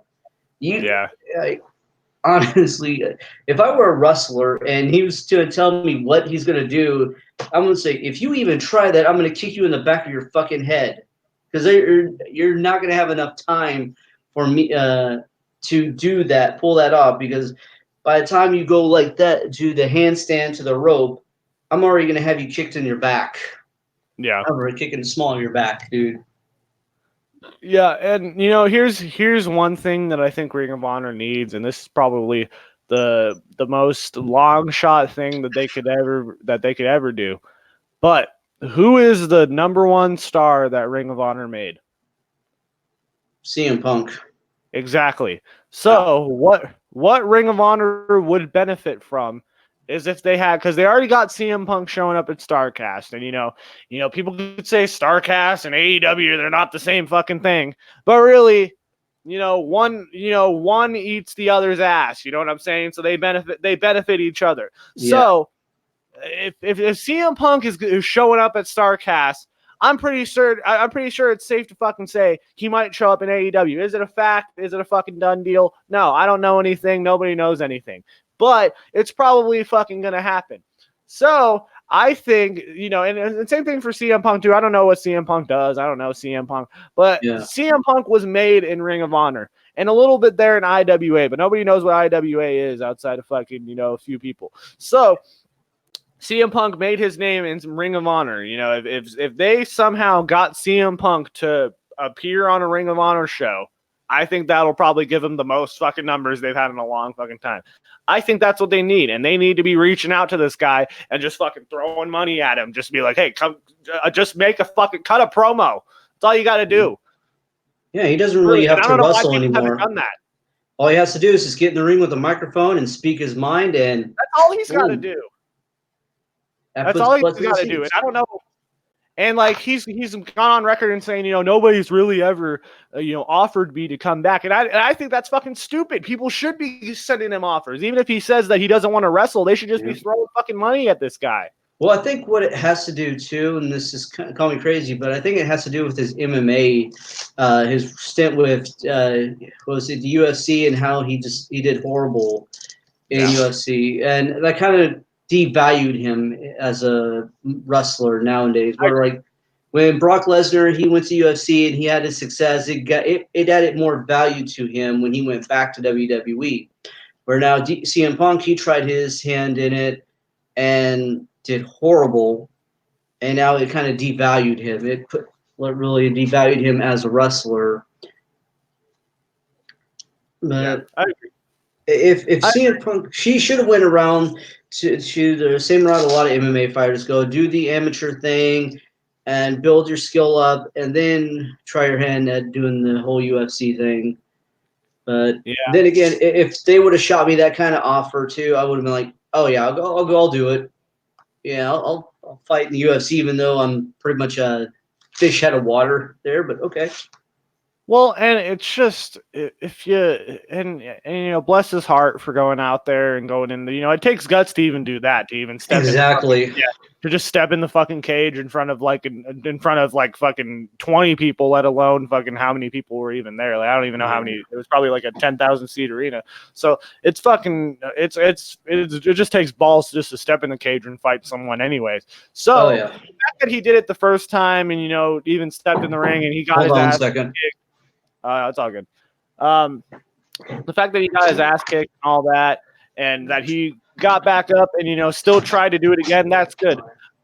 Speaker 3: Honestly, if I were a wrestler and he was to tell me what he's gonna do, I'm gonna say, if you even try that, I'm gonna kick you in the back of your fucking head, because you're not gonna have enough time for me to do that, pull that off. Because by the time you go like that, do the handstand to the rope, I'm already gonna have you kicked in your back.
Speaker 2: Yeah,
Speaker 3: I'm already kicking small in your back, dude.
Speaker 2: Yeah, and here's one thing that I think Ring of Honor needs, and this is probably the most long shot thing that they could ever do. But who is the number one star that Ring of Honor made?
Speaker 3: CM Punk.
Speaker 2: Exactly. So what Ring of Honor would benefit from is if they had, because they already got CM Punk showing up at StarCast, and people could say StarCast and AEW, they're not the same fucking thing, but really, one eats the other's ass. You know what I'm saying? So they benefit each other.
Speaker 3: Yeah.
Speaker 2: So if CM Punk is showing up at StarCast, I'm pretty sure it's safe to fucking say he might show up in AEW. Is it a fact? Is it a fucking done deal? No, I don't know anything. Nobody knows anything. But it's probably fucking gonna happen. So I think, and same thing for CM Punk too. I don't know what CM Punk does. I don't know CM Punk, but CM Punk was made in Ring of Honor and a little bit there in IWA, but nobody knows what IWA is outside of fucking, a few people. So CM Punk made his name in Ring of Honor. If they somehow got CM Punk to appear on a Ring of Honor show, I think that'll probably give them the most fucking numbers they've had in a long fucking time. I think that's what they need, and they need to be reaching out to this guy and just fucking throwing money at him. Just be like, hey, come, just make a fucking cut a promo. That's all you got to do.
Speaker 3: Yeah, he doesn't really have to wrestle anymore.
Speaker 2: Done that.
Speaker 3: All he has to do is just get in the ring with a microphone and speak his mind, and
Speaker 2: that's all he's got to do. That's all he's got to do. And I don't know. And like he's gone on record and saying, nobody's really ever, offered me to come back. And I think that's fucking stupid. People should be sending him offers. Even if he says that he doesn't want to wrestle, they should just be throwing fucking money at this guy.
Speaker 3: Well, I think what it has to do too, and this is call me crazy, but I think it has to do with his MMA, his stint with was it the UFC, and how he did horrible in UFC, and that kind of devalued him as a wrestler nowadays. Where like when Brock Lesnar, he went to UFC and he had his success, it added more value to him when he went back to WWE. Where now CM Punk, he tried his hand in it and did horrible, and now it kind of devalued him. It really devalued him as a wrestler. But
Speaker 2: I agree.
Speaker 3: If CM Punk, she should have went around to the same route a lot of MMA fighters go, do the amateur thing and build your skill up, and then try your hand at doing the whole UFC thing. But then again, if they would have shot me that kind of offer too, I would have been like, oh yeah, I'll do it. Yeah, I'll fight in the UFC, even though I'm pretty much a fish out of water there. But okay.
Speaker 2: Well, and it's just if you and bless his heart for going out there and going in. It takes guts to even do that, to even step to just step in the fucking cage in front of fucking 20 people, let alone fucking how many people were even there. Like I don't even know how many. It was probably like a 10,000 seat arena. So it's fucking it just takes balls just to step in the cage and fight someone, anyways. So the fact that he did it the first time and even stepped in the ring and he got his ass kicked. It's all good. The fact that he got his ass kicked and all that, and that he got back up and still tried to do it again, that's good.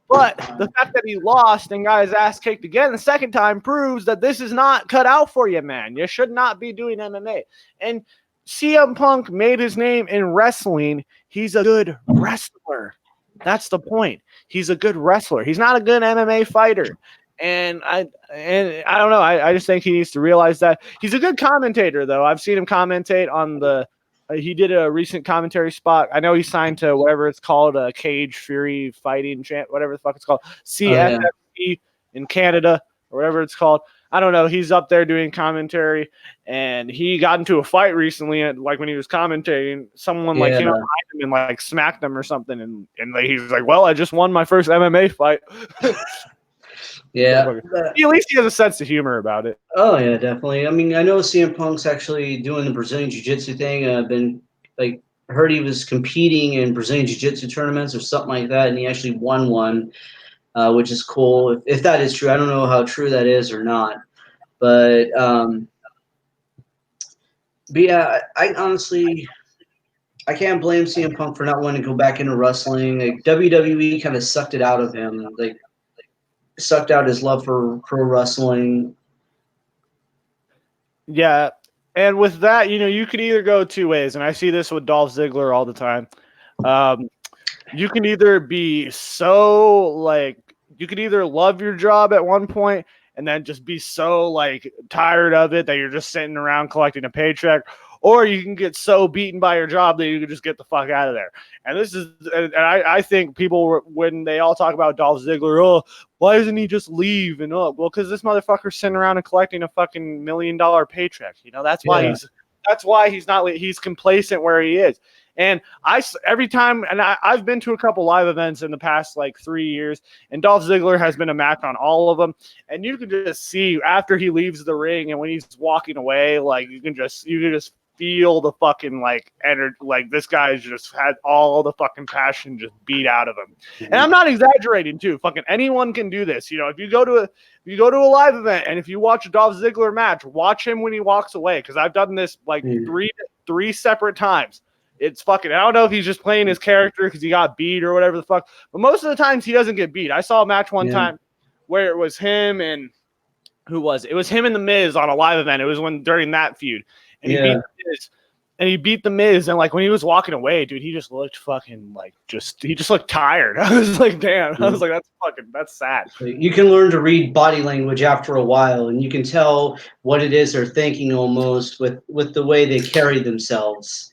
Speaker 2: But the fact that he lost and got his ass kicked again the second time proves that this is not cut out for you, man. You should not be doing MMA. And CM Punk made his name in wrestling. He's a good wrestler. That's the point. He's a good wrestler. He's not a good MMA fighter. And I don't know. I just think he needs to realize that. He's a good commentator, though. I've seen him commentate on the. He did a recent commentary spot. I know he signed to whatever it's called, a Cage Fury Fighting Champ, whatever the fuck it's called, CFFC in Canada or whatever it's called. I don't know. He's up there doing commentary, and he got into a fight recently. And like when he was commentating, someone came up behind him and smacked him or something, and he was like, "Well, I just won my first MMA fight."
Speaker 3: Yeah.
Speaker 2: At least he has a sense of humor about it.
Speaker 3: Oh, yeah, definitely. I mean, I know CM Punk's actually doing the Brazilian Jiu-Jitsu thing. I've been, heard he was competing in Brazilian Jiu-Jitsu tournaments or something like that, and he actually won one, which is cool. If that is true, I don't know how true that is or not. But yeah, I honestly, I can't blame CM Punk for not wanting to go back into wrestling. WWE kind of sucked it out of him. Sucked out his love for pro wrestling.
Speaker 2: Yeah, and with that, you could either go two ways, and I see this with Dolph Ziggler all the time. You can either be you could either love your job at one point and then just be so tired of it that you're just sitting around collecting a paycheck, or you can get so beaten by your job that you can just get the fuck out of there. And I think people, when they all talk about Dolph Ziggler, oh, why doesn't he just leave? And well, because this motherfucker's sitting around and collecting a fucking $1 million paycheck. That's why he's not. He's complacent where he is. And every time, and I've been to a couple live events in the past like 3 years, and Dolph Ziggler has been a match on all of them. And you can just see after he leaves the ring and when he's walking away, like you can just feel the fucking like energy, like this guy's just had all the fucking passion just beat out of him. And I'm not exaggerating too. Fucking anyone can do this. If you go to a live event and if you watch a Dolph Ziggler match, watch him when he walks away, because I've done this like three separate times. It's fucking, I don't know if he's just playing his character because he got beat or whatever the fuck, but most of the times he doesn't get beat. I saw a match one time where it was him and who was it? It was him and The Miz on a live event. It was during that feud. And he beat The Miz. And he beat The Miz. And like when he was walking away, dude, he just looked fucking like he just looked tired. I was like, damn. I was like, that's sad.
Speaker 3: You can learn to read body language after a while, and you can tell what it is they're thinking almost with the way they carry themselves.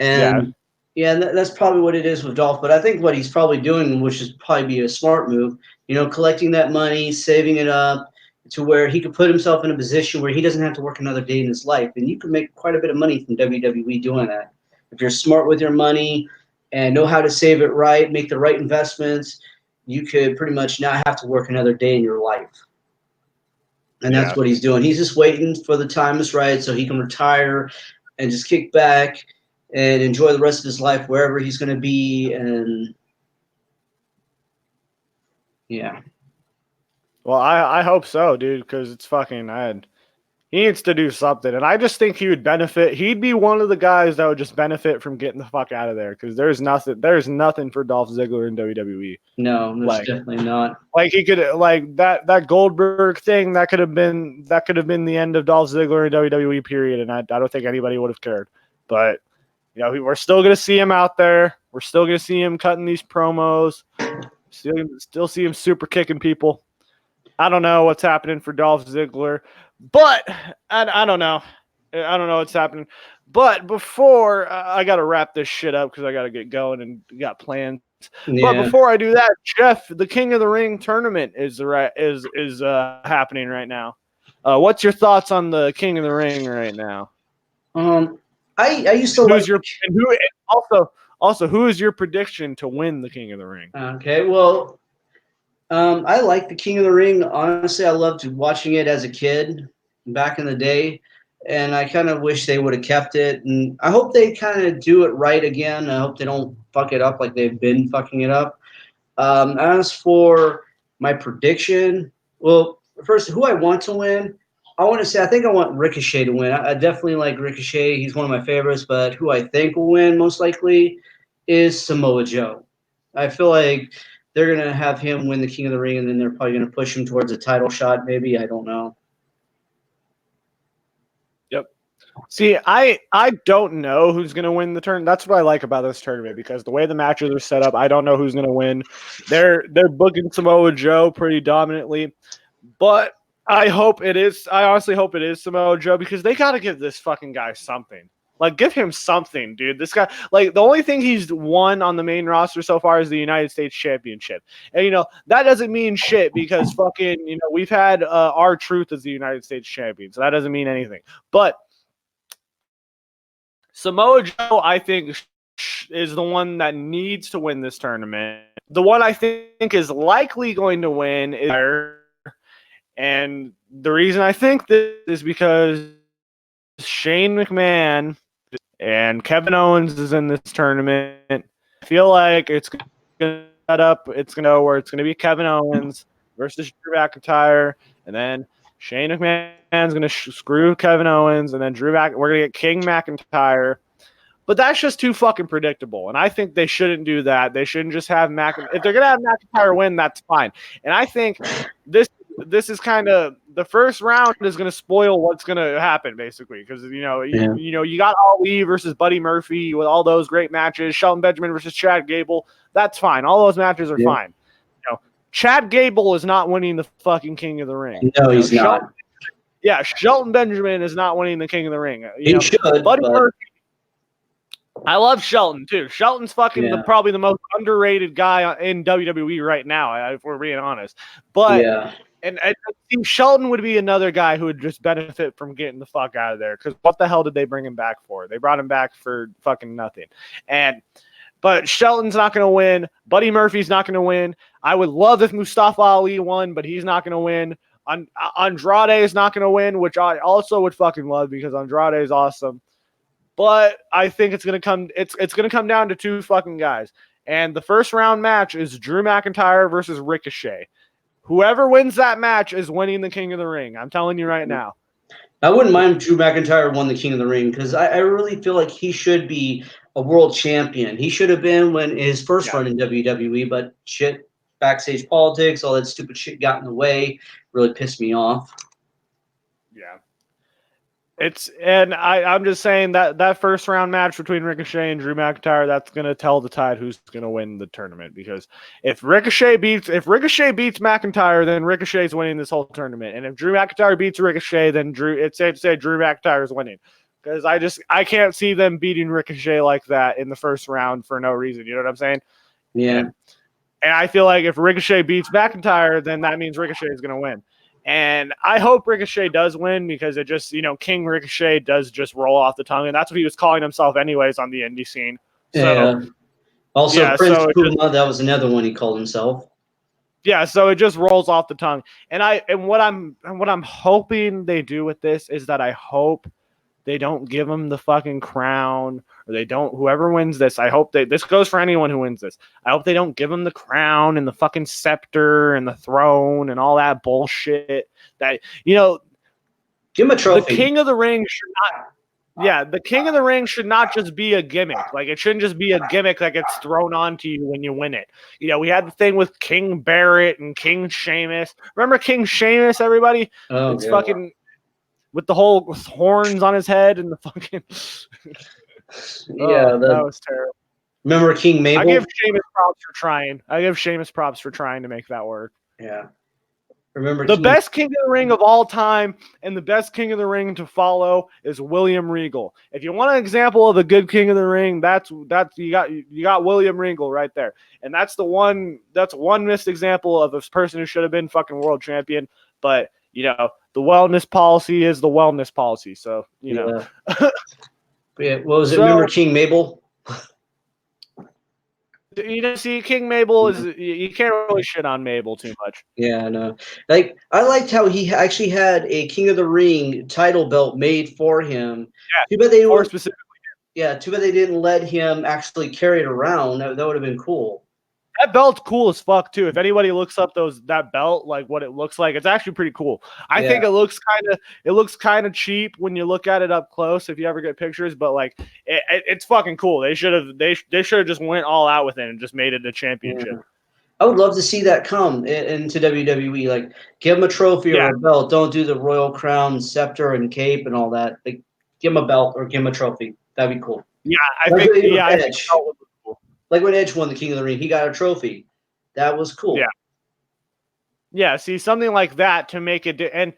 Speaker 3: And that's probably what it is with Dolph. But I think what he's probably doing, which is probably be a smart move, collecting that money, saving it up, to where he could put himself in a position where he doesn't have to work another day in his life. And you can make quite a bit of money from WWE doing that. If you're smart with your money and know how to save it right, make the right investments, you could pretty much not have to work another day in your life. And that's what he's doing. He's just waiting for the time is right so he can retire and just kick back and enjoy the rest of his life wherever he's going to be. And yeah.
Speaker 2: Well, I hope so, dude, because it's fucking he needs to do something. And I just think he would benefit. He'd be one of the guys that would just benefit from getting the fuck out of there, because there's nothing for Dolph Ziggler in WWE.
Speaker 3: No, there's definitely not.
Speaker 2: Like he could, like that Goldberg thing, that could have been the end of Dolph Ziggler in WWE, period. And I don't think anybody would have cared. But we're still gonna see him out there. We're still gonna see him cutting these promos. Still see him super kicking people. I don't know what's happening for Dolph Ziggler, but I don't know. I don't know what's happening. But before I got to wrap this shit up because I got to get going and got plans. Yeah. But before I do that, Jeff, the King of the Ring tournament is happening right now. What's your thoughts on the King of the Ring right now?
Speaker 3: I used to
Speaker 2: also who is your prediction to win the King of the Ring?
Speaker 3: Okay, well. I like the King of the Ring. Honestly, I loved watching it as a kid back in the day, and I kind of wish they would have kept it. And I hope they kind of do it right again. I hope they don't fuck it up like they've been fucking it up. As for my prediction, well, first, who I want to win, I think I want Ricochet to win. I definitely like Ricochet. He's one of my favorites, but who I think will win most likely is Samoa Joe. I feel like they're going to have him win the King of the Ring, and then they're probably going to push him towards a title shot, maybe. I don't know.
Speaker 2: Yep. See, I don't know who's going to win the tournament. That's what I like about this tournament, because the way the matches are set up, I don't know who's going to win. They're booking Samoa Joe pretty dominantly, but I honestly hope it is Samoa Joe, because they got to give this fucking guy something. Like, give him something, dude. This guy, like, the only thing he's won on the main roster so far is the United States Championship. And, that doesn't mean shit, because fucking, we've had R-Truth as the United States champion. So that doesn't mean anything. But Samoa Joe, I think, is the one that needs to win this tournament. The one I think is likely going to win is, and the reason I think this is because Shane McMahon and Kevin Owens is in this tournament. I feel like it's going to set up. It's going to go where it's going to be Kevin Owens versus Drew McIntyre, and then Shane McMahon's going to screw Kevin Owens, and then we're going to get King McIntyre. But that's just too fucking predictable, and I think they shouldn't do that. They shouldn't just have McIntyre. If they're going to have McIntyre win, that's fine. And I think this is kind of the first round is going to spoil what's going to happen, basically, because you got Ali versus Buddy Murphy with all those great matches. Shelton Benjamin versus Chad Gable, that's fine. All those matches are fine. Chad Gable is not winning the fucking King of the Ring.
Speaker 3: No, he's not.
Speaker 2: Yeah, Shelton Benjamin is not winning the King of the Ring.
Speaker 3: He should,
Speaker 2: Buddy
Speaker 3: but
Speaker 2: Murphy. I love Shelton too. Shelton's fucking probably the most underrated guy in WWE right now, if we're being honest. But and I think Shelton would be another guy who would just benefit from getting the fuck out of there. Because what the hell did they bring him back for? They brought him back for fucking nothing. But Shelton's not going to win. Buddy Murphy's not going to win. I would love if Mustafa Ali won, but he's not going to win. Andrade is not going to win, which I also would fucking love because Andrade is awesome. But I think it's gonna come down to two fucking guys. And the first round match is Drew McIntyre versus Ricochet. Whoever wins that match is winning the King of the Ring. I'm telling you right now.
Speaker 3: I wouldn't mind if Drew McIntyre won the King of the Ring because I really feel like he should be a world champion. He should have been when his first run in WWE, but shit, backstage politics, all that stupid shit got in the way. Really pissed me off.
Speaker 2: Yeah. I'm just saying that first round match between Ricochet and Drew McIntyre, that's gonna tell the tide who's gonna win the tournament. Because if Ricochet beats McIntyre, then Ricochet's winning this whole tournament. And if Drew McIntyre beats Ricochet, then it's safe to say Drew McIntyre is winning. Because I can't see them beating Ricochet like that in the first round for no reason. You know what I'm saying?
Speaker 3: Yeah.
Speaker 2: And I feel like if Ricochet beats McIntyre, then that means Ricochet is gonna win. And I hope Ricochet does win because it just, King Ricochet does just roll off the tongue. And that's what he was calling himself anyways on the indie scene. So,
Speaker 3: Also, Prince Puma, that was another one he called himself.
Speaker 2: Yeah, so it just rolls off the tongue. And what I'm hoping they do with this is that I hope they don't give him the fucking crown, or whoever wins this, I hope this goes for anyone who wins this. I hope they don't give him the crown and the fucking scepter and the throne and all that bullshit that,
Speaker 3: give him a trophy.
Speaker 2: The King of the Ring the King of the Ring should not just be a gimmick. Like, it shouldn't just be a gimmick that gets thrown onto you when you win it. We had the thing with King Barrett and King Sheamus. Remember King Sheamus, everybody?
Speaker 3: Oh,
Speaker 2: it's fucking... with the whole horns on his head and the fucking that was terrible.
Speaker 3: Remember King Mabel?
Speaker 2: I give Sheamus props for trying to make that work.
Speaker 3: Yeah. Remember
Speaker 2: the best King of the Ring of all time and the best King of the Ring to follow is William Regal. If you want an example of a good King of the Ring, that's you got William Regal right there. And that's one missed example of a person who should have been fucking world champion, but the wellness policy is the wellness policy. So,
Speaker 3: Yeah, what was it? Remember King Mabel?
Speaker 2: See, King Mabel is, you can't really shit on Mabel too much.
Speaker 3: Yeah, no. Like, I liked how he actually had a King of the Ring title belt made for him.
Speaker 2: Yeah,
Speaker 3: too bad they
Speaker 2: more specifically.
Speaker 3: Yeah, too bad they didn't let him actually carry it around. That would have been cool.
Speaker 2: That belt's cool as fuck too. If anybody looks up that belt, like what it looks like, it's actually pretty cool. I think it looks kind of cheap when you look at it up close if you ever get pictures, but like it's fucking cool. They should have just went all out with it and just made it a championship.
Speaker 3: Yeah. I would love to see that come into WWE. Like, give him a trophy or a belt. Don't do the royal crown, scepter, and cape and all that. Like, give him a belt or give him a trophy. That'd be cool.
Speaker 2: Yeah, I think
Speaker 3: like when Edge won the King of the Ring, he got a trophy. That was cool.
Speaker 2: Yeah. Yeah, see, something like that to make it, and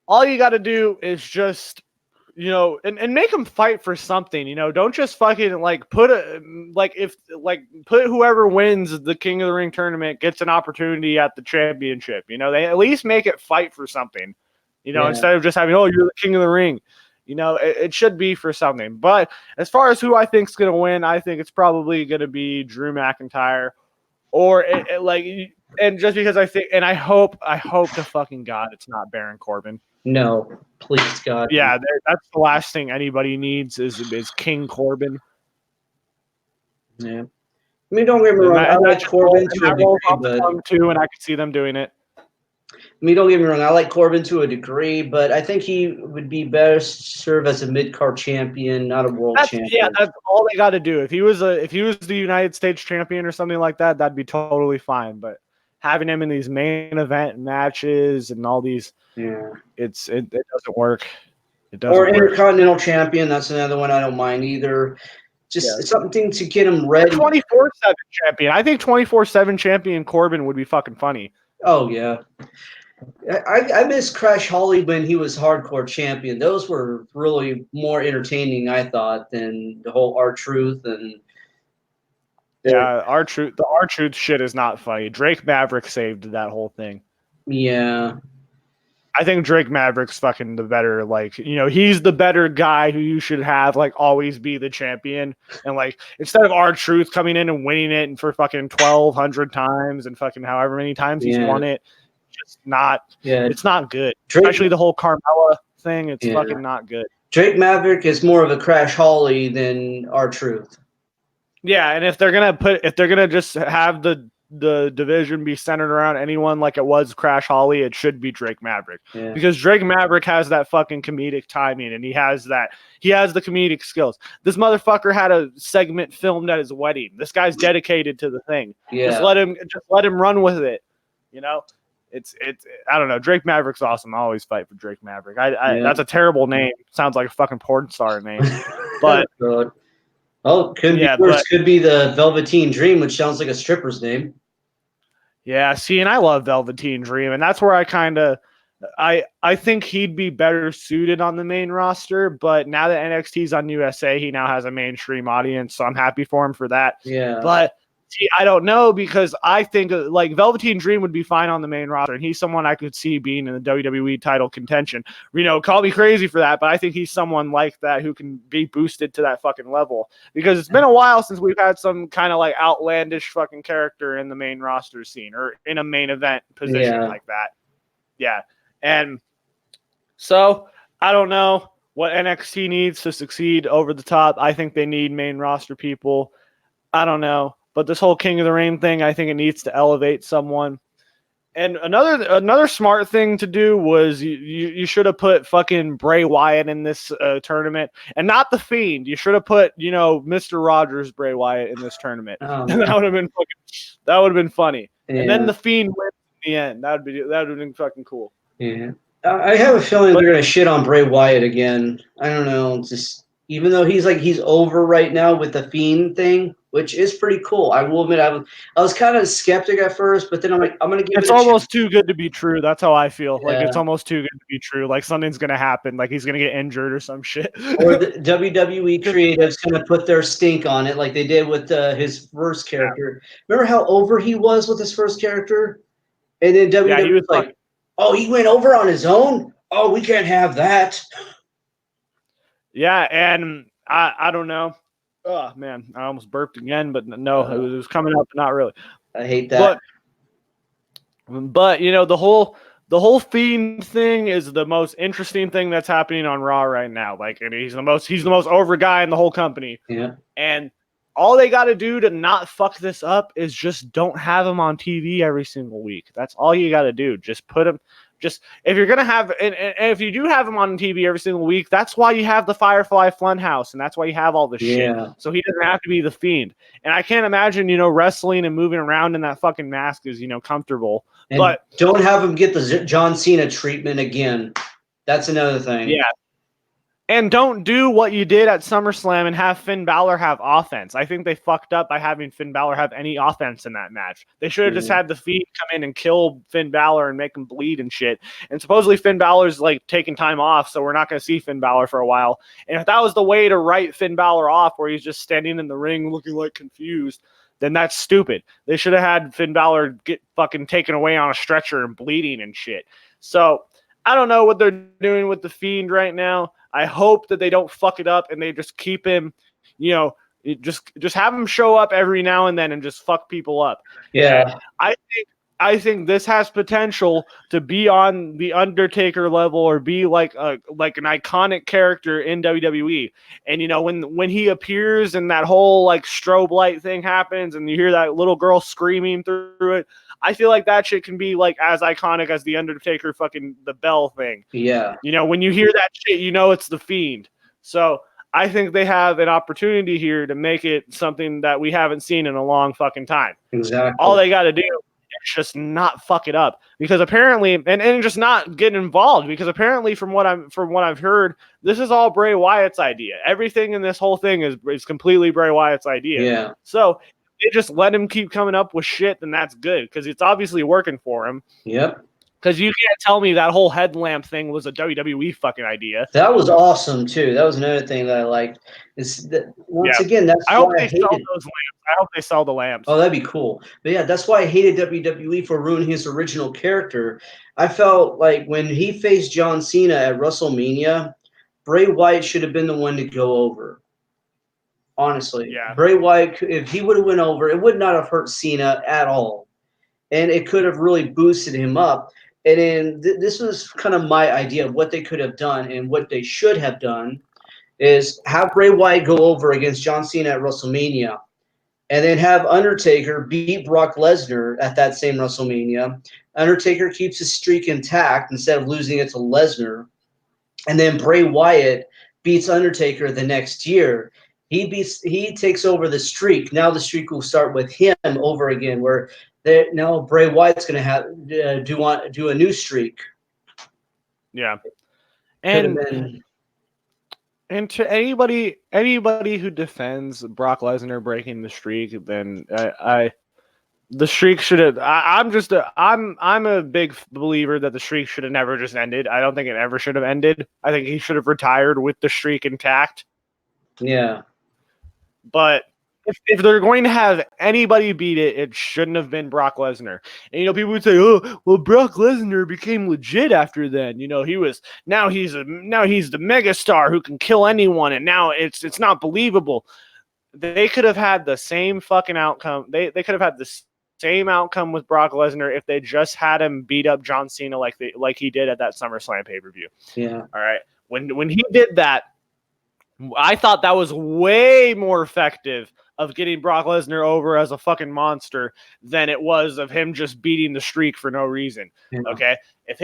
Speaker 2: all you got to do is just, and make them fight for something. Don't just fucking put whoever wins the King of the Ring tournament gets an opportunity at the championship. They at least make it fight for something. Instead of just having, you're the King of the Ring. It should be for something. But as far as who I think is going to win, I think it's probably going to be Drew McIntyre, and just because I think, and I hope to fucking God it's not Baron Corbin.
Speaker 3: No, please God.
Speaker 2: Yeah, that's the last thing anybody needs is King Corbin.
Speaker 3: Yeah, I mean, don't get me wrong. I like Corbin to a degree,
Speaker 2: and I could see them doing it.
Speaker 3: I mean, don't get me wrong. I like Corbin to a degree, but I think he would be better serve as a mid-card champion, not a world champion.
Speaker 2: Yeah, that's all they got to do. If he was the United States champion or something like that, that'd be totally fine. But having him in these main event matches and all these, it doesn't work. It doesn't.
Speaker 3: Or Intercontinental champion. That's another one I don't mind either. Just something to get him ready.
Speaker 2: 24/7 champion. I think 24/7 champion Corbin would be fucking funny.
Speaker 3: Oh yeah. I miss Crash Holly when he was hardcore champion. Those were really more entertaining, I thought, than the whole R-Truth and
Speaker 2: Yeah, the R-Truth shit is not funny. Drake Maverick saved that whole thing.
Speaker 3: yeah.
Speaker 2: I think Drake Maverick's fucking the better, like, he's the better guy who you should have, like, always be the champion. And, like, instead of R-Truth coming in and winning it and for fucking 1,200 times and fucking however many times he's won it, it's not good. Especially the whole Carmella thing, it's fucking not good.
Speaker 3: Drake Maverick is more of a Crash Holly than R-Truth.
Speaker 2: Yeah, and if they're gonna just have the division be centered around anyone like it was Crash Holly, it should be Drake Maverick.
Speaker 3: Yeah.
Speaker 2: Because Drake Maverick has that fucking comedic timing and he has the comedic skills. This motherfucker had a segment filmed at his wedding. This guy's dedicated to the thing.
Speaker 3: Yeah.
Speaker 2: Just let him run with it. It's I don't know. Drake Maverick's awesome. I always fight for Drake Maverick. That's a terrible name. Sounds like a fucking porn star name. But
Speaker 3: could be the Velveteen Dream, which sounds like a stripper's name.
Speaker 2: Yeah, see, and I love Velveteen Dream, and that's where I think he'd be better suited on the main roster, but now that NXT's on USA, he now has a mainstream audience, so I'm happy for him for that.
Speaker 3: Yeah.
Speaker 2: But see, I don't know, because I think like Velveteen Dream would be fine on the main roster, and he's someone I could see being in the WWE title contention. Call me crazy for that, but I think he's someone like that who can be boosted to that fucking level, because it's been a while since we've had some kind of like outlandish fucking character in the main roster scene or in a main event position like that. Yeah. And so I don't know what NXT needs to succeed over the top. I think they need main roster people. I don't know. But this whole King of the Ring thing, I think it needs to elevate someone. And another smart thing to do was you should have put fucking Bray Wyatt in this tournament, and not the Fiend. You should have put Mr. Rogers Bray Wyatt in this tournament.
Speaker 3: Oh,
Speaker 2: that would have been funny. Yeah. And then the Fiend wins in the end. That would have been fucking cool.
Speaker 3: Yeah, I have a feeling they're gonna shit on Bray Wyatt again. I don't know, just even though he's over right now with the Fiend thing, which is pretty cool. I will admit, I was kind of skeptic at first, but then I'm like, I'm gonna give it.
Speaker 2: It's almost too good to be true. That's how I feel.
Speaker 3: Yeah.
Speaker 2: Like it's almost too good to be true. Like something's gonna happen. Like he's gonna get injured or some shit.
Speaker 3: Or the WWE creatives gonna put their stink on it, like they did with his first character. Yeah. Remember how over he was with his first character, and then WWE was like, "Oh, he went over on his own. Oh, we can't have that."
Speaker 2: Yeah, and I don't know. Oh man, I almost burped again, but no, it was coming up, but not really.
Speaker 3: I hate that.
Speaker 2: But the whole Fiend thing is the most interesting thing that's happening on Raw right now. Like, and he's the most over guy in the whole company.
Speaker 3: Yeah.
Speaker 2: And all they got to do to not fuck this up is just don't have him on TV every single week. That's all you got to do. Just put him. Just if you're gonna have, and if you do have him on TV every single week, that's why you have the Firefly Funhouse, and that's why you have all this shit. So he doesn't have to be the Fiend. And I can't imagine, wrestling and moving around in that fucking mask is, comfortable.
Speaker 3: And
Speaker 2: but
Speaker 3: don't have him get the John Cena treatment again. That's another thing.
Speaker 2: Yeah. And don't do what you did at SummerSlam and have Finn Balor have offense. I think they fucked up by having Finn Balor have any offense in that match. They should have just had the Fiend come in and kill Finn Balor and make him bleed and shit. And supposedly Finn Balor's taking time off, so we're not going to see Finn Balor for a while. And if that was the way to write Finn Balor off, where he's just standing in the ring looking confused, then that's stupid. They should have had Finn Balor get fucking taken away on a stretcher and bleeding and shit. So I don't know what they're doing with the Fiend right now. I hope that they don't fuck it up and they just keep him, just have him show up every now and then and just fuck people up.
Speaker 3: Yeah.
Speaker 2: And I think this has potential to be on the Undertaker level or be like an iconic character in WWE. And when he appears and that whole strobe light thing happens and you hear that little girl screaming through it, I feel like that shit can be as iconic as the Undertaker fucking the bell thing.
Speaker 3: Yeah.
Speaker 2: When you hear that shit, it's the Fiend. So I think they have an opportunity here to make it something that we haven't seen in a long fucking time.
Speaker 3: Exactly.
Speaker 2: All they got to do is just not fuck it up, because apparently, and just not get involved, because apparently from what I've heard, this is all Bray Wyatt's idea. Everything in this whole thing is completely Bray Wyatt's idea.
Speaker 3: Yeah.
Speaker 2: So they just let him keep coming up with shit, then that's good, because it's obviously working for him.
Speaker 3: Yep.
Speaker 2: Because you can't tell me that whole headlamp thing was a WWE fucking idea.
Speaker 3: That was awesome too. That was another thing that I liked. Is that once again, that's
Speaker 2: I hope
Speaker 3: why I
Speaker 2: they sell
Speaker 3: hated.
Speaker 2: those lamps. I hope they sell the lamps.
Speaker 3: Oh, that'd be cool. But yeah, that's why I hated WWE for ruining his original character. I felt like when he faced John Cena at WrestleMania, Bray Wyatt should have been the one to go over. Honestly,
Speaker 2: Yeah.
Speaker 3: Bray Wyatt, if he would have went over, it would not have hurt Cena at all, and it could have really boosted him up. And then this was kind of my idea of what they could have done and what they should have done is have Bray Wyatt go over against John Cena at WrestleMania, and then have Undertaker beat Brock Lesnar at that same WrestleMania. Undertaker keeps his streak intact instead of losing it to Lesnar, and then Bray Wyatt beats Undertaker the next year. He takes over the streak. Now the streak will start with him over again, where now Bray Wyatt's going to have do a new streak.
Speaker 2: Yeah.
Speaker 3: Could have
Speaker 2: And
Speaker 3: been.
Speaker 2: And to anybody who defends Brock Lesnar breaking the streak, then the streak should have. I'm a big believer that the streak should have never just ended. I don't think it ever should have ended. I think he should have retired with the streak intact.
Speaker 3: Yeah.
Speaker 2: But if they're going to have anybody beat it, it shouldn't have been Brock Lesnar. And people would say, "Oh, well, Brock Lesnar became legit after then. He's the megastar who can kill anyone, and now it's not believable." They could have had the same fucking outcome. They could have had the same outcome with Brock Lesnar if they just had him beat up John Cena like he did at that SummerSlam pay-per-view.
Speaker 3: Yeah.
Speaker 2: All right. When he did that, I thought that was way more effective of getting Brock Lesnar over as a fucking monster than it was of him just beating the streak for no reason. Yeah. Okay. If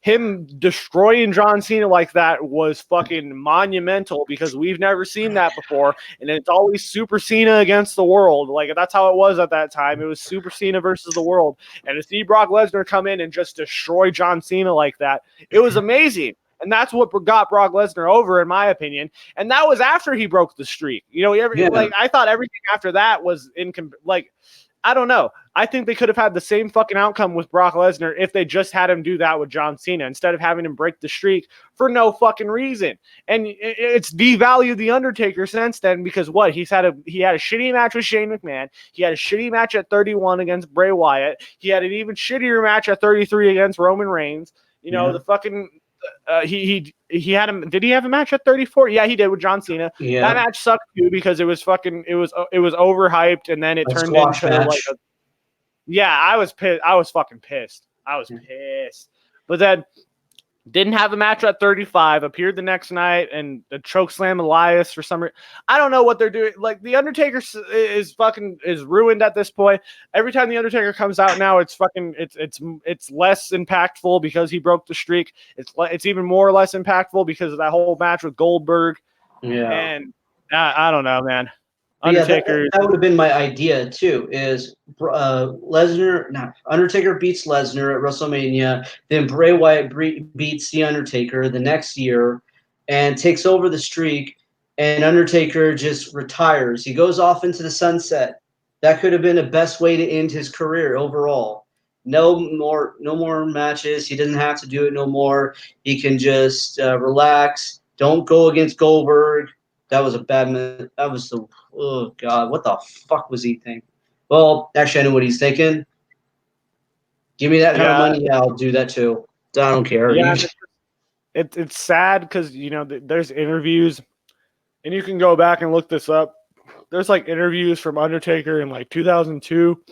Speaker 2: him destroying John Cena like that was fucking monumental because we've never seen that before. And it's always Super Cena against the world. Like that's how it was at that time. It was Super Cena versus the world. And to see Brock Lesnar come in and just destroy John Cena like that, it was amazing. And that's what got Brock Lesnar over, in my opinion. And that was after he broke the streak. I thought everything after that was I don't know. I think they could have had the same fucking outcome with Brock Lesnar if they just had him do that with John Cena instead of having him break the streak for no fucking reason. And it's devalued The Undertaker since then because he had a shitty match with Shane McMahon. He had a shitty match at 31 against Bray Wyatt. He had an even shittier match at 33 against Roman Reigns. The fucking... he had him. Did he have a match at 34? Yeah, he did with John Cena. Yeah. That match sucked too because it was overhyped and then it turned into match. I was pissed. I was fucking pissed. I was pissed. But then didn't have a match at 35. Appeared the next night and the chokeslam Elias for some reason. I don't know what they're doing. Like the Undertaker is ruined at this point. Every time the Undertaker comes out now, it's less impactful because he broke the streak. It's even more or less impactful because of that whole match with Goldberg.
Speaker 3: Yeah,
Speaker 2: and I don't know, man. Undertaker.
Speaker 3: Yeah, that would have been my idea too. Is Undertaker beats Lesnar at WrestleMania, then Bray Wyatt beats the Undertaker the next year, and takes over the streak. And Undertaker just retires. He goes off into the sunset. That could have been the best way to end his career overall. No more matches. He doesn't have to do it no more. He can just relax. Don't go against Goldberg. That was a bad minute. That was the oh god, what the fuck was he thinking? Well, actually, I know what he's thinking. Give me that kind of money, yeah, I'll do that too. I don't care.
Speaker 2: Yeah, it's sad because there's interviews, and you can go back and look this up. There's interviews from Undertaker in 2002.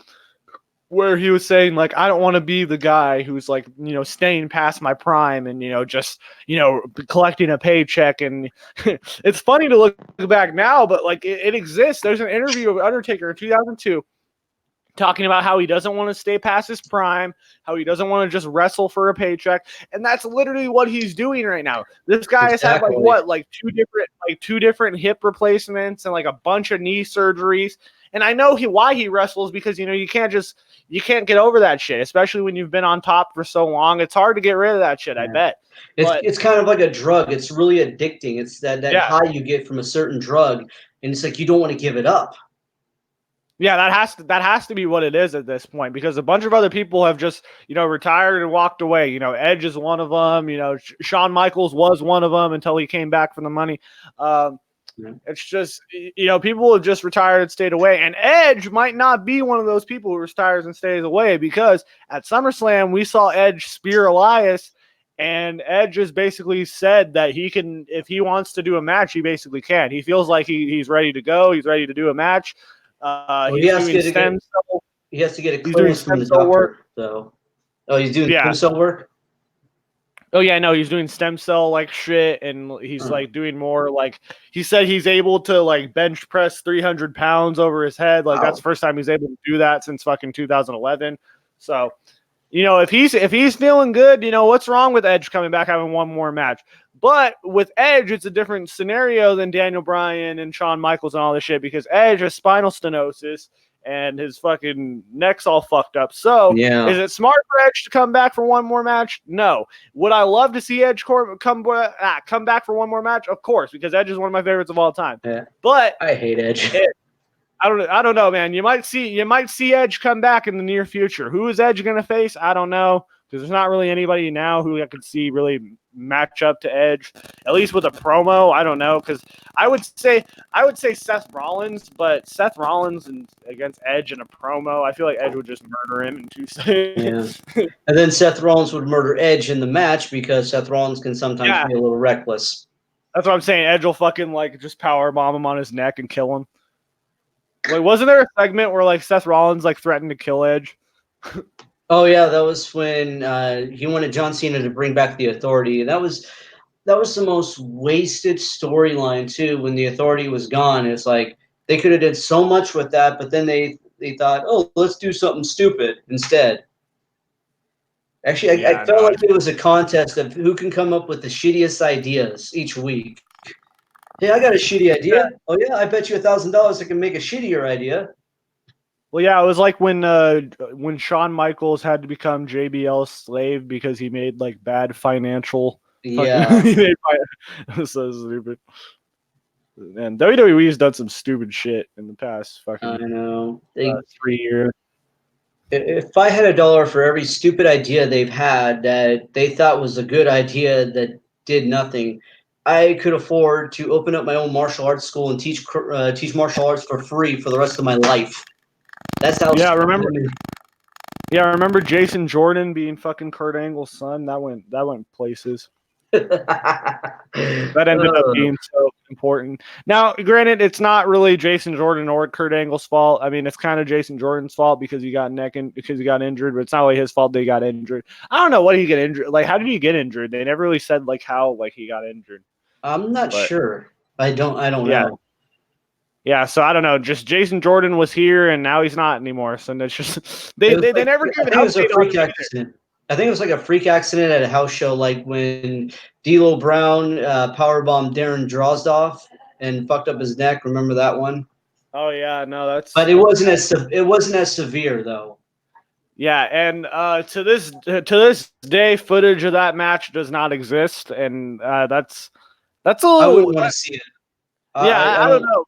Speaker 2: Where he was saying, I don't want to be the guy who's staying past my prime and, just, collecting a paycheck. And it's funny to look back now, but it exists. There's an interview of Undertaker in 2002 talking about how he doesn't want to stay past his prime, how he doesn't want to just wrestle for a paycheck. And that's literally what he's doing right now. This guy has had two different hip replacements and a bunch of knee surgeries. And I know why he wrestles because, you can't get over that shit, especially when you've been on top for so long. It's hard to get rid of that shit, I bet.
Speaker 3: It's kind of like a drug. It's really addicting. It's that high you get from a certain drug, and it's you don't want to give it up.
Speaker 2: Yeah, that has to be what it is at this point, because a bunch of other people have just, retired and walked away. Edge is one of them. Shawn Michaels was one of them until he came back for the money. It's just, people have just retired and stayed away, and Edge might not be one of those people who retires and stays away, because at SummerSlam we saw Edge spear Elias, and Edge has basically said that he can, if he wants to do a match, he basically can. He feels like he's ready to go. He's ready to do a match. He's doing stem cell.
Speaker 3: He has to get a
Speaker 2: He's doing
Speaker 3: clearance from the
Speaker 2: stem cell
Speaker 3: doctor.
Speaker 2: work.
Speaker 3: So, he's doing
Speaker 2: Yeah.
Speaker 3: stem cell work.
Speaker 2: Oh yeah, no, he's doing stem cell like shit, and he's like doing more, like he said he's able to like bench press 300 pounds over his head. Like that's the first time he's able to do that since fucking 2011. So, if he's feeling good, what's wrong with Edge coming back having one more match? But with Edge, it's a different scenario than Daniel Bryan and Shawn Michaels and all this shit, because Edge has spinal stenosis and his fucking neck's all fucked up. So is it smart for Edge to come back for one more match? No. Would I love to see Edge come back for one more match? Of course, because Edge is one of my favorites of all time.
Speaker 3: Yeah.
Speaker 2: But
Speaker 3: I hate Edge.
Speaker 2: I don't know, man. You might see Edge come back in the near future. Who is Edge going to face? I don't know, because there's not really anybody now who I could see really match up to Edge, at least with a promo. I don't know, because I would say Seth Rollins, but Seth Rollins against Edge in a promo, I feel like Edge would just murder him in 2 seconds.
Speaker 3: Yeah. And then Seth Rollins would murder Edge in the match, because Seth Rollins can sometimes be a little reckless.
Speaker 2: That's what I'm saying. Edge will fucking like just power bomb him on his neck and kill him. Like, wasn't there a segment where like Seth Rollins like threatened to kill Edge?
Speaker 3: Oh yeah, that was when he wanted John Cena to bring back the Authority, and that was the most wasted storyline too. When the Authority was gone, it's like they could have did so much with that, but then they thought, oh, let's do something stupid instead. Actually, I felt like it was a contest of who can come up with the shittiest ideas each week. Hey, I got a shitty idea. Oh yeah, I bet you $1,000 I can make a shittier idea.
Speaker 2: Well, yeah, it was like when Shawn Michaels had to become JBL's slave because he made like bad financial.
Speaker 3: Yeah,
Speaker 2: it was so stupid. And WWE's done some stupid shit in the past fucking.
Speaker 3: I know.
Speaker 2: 3 years.
Speaker 3: If I had $1 for every stupid idea they've had that they thought was a good idea that did nothing, I could afford to open up my own martial arts school and teach martial arts for free for the rest of my life. That's how.
Speaker 2: Yeah, remember Jason Jordan being fucking Kurt Angle's son? That went places. That ended up being so important. Now, granted, it's not really Jason Jordan or Kurt Angle's fault. I mean, it's kind of Jason Jordan's fault because he got injured, but it's not really his fault that he got injured. I don't know what he get injured. Like, how did he get injured? They never really said like how like he got injured.
Speaker 3: I'm not sure. I don't know.
Speaker 2: Yeah, so I don't know. Just Jason Jordan was here and now he's not anymore. So it's just they never gave an update on it.
Speaker 3: I think it was like a freak accident at a house show, like when D'Lo Brown powerbombed Darren Drozdoff and fucked up his neck. Remember that one?
Speaker 2: Oh yeah, no, that's.
Speaker 3: But it wasn't as severe though.
Speaker 2: Yeah, and to this day, footage of that match does not exist, and that's a little.
Speaker 3: I wouldn't want to see it.
Speaker 2: Yeah, I don't know.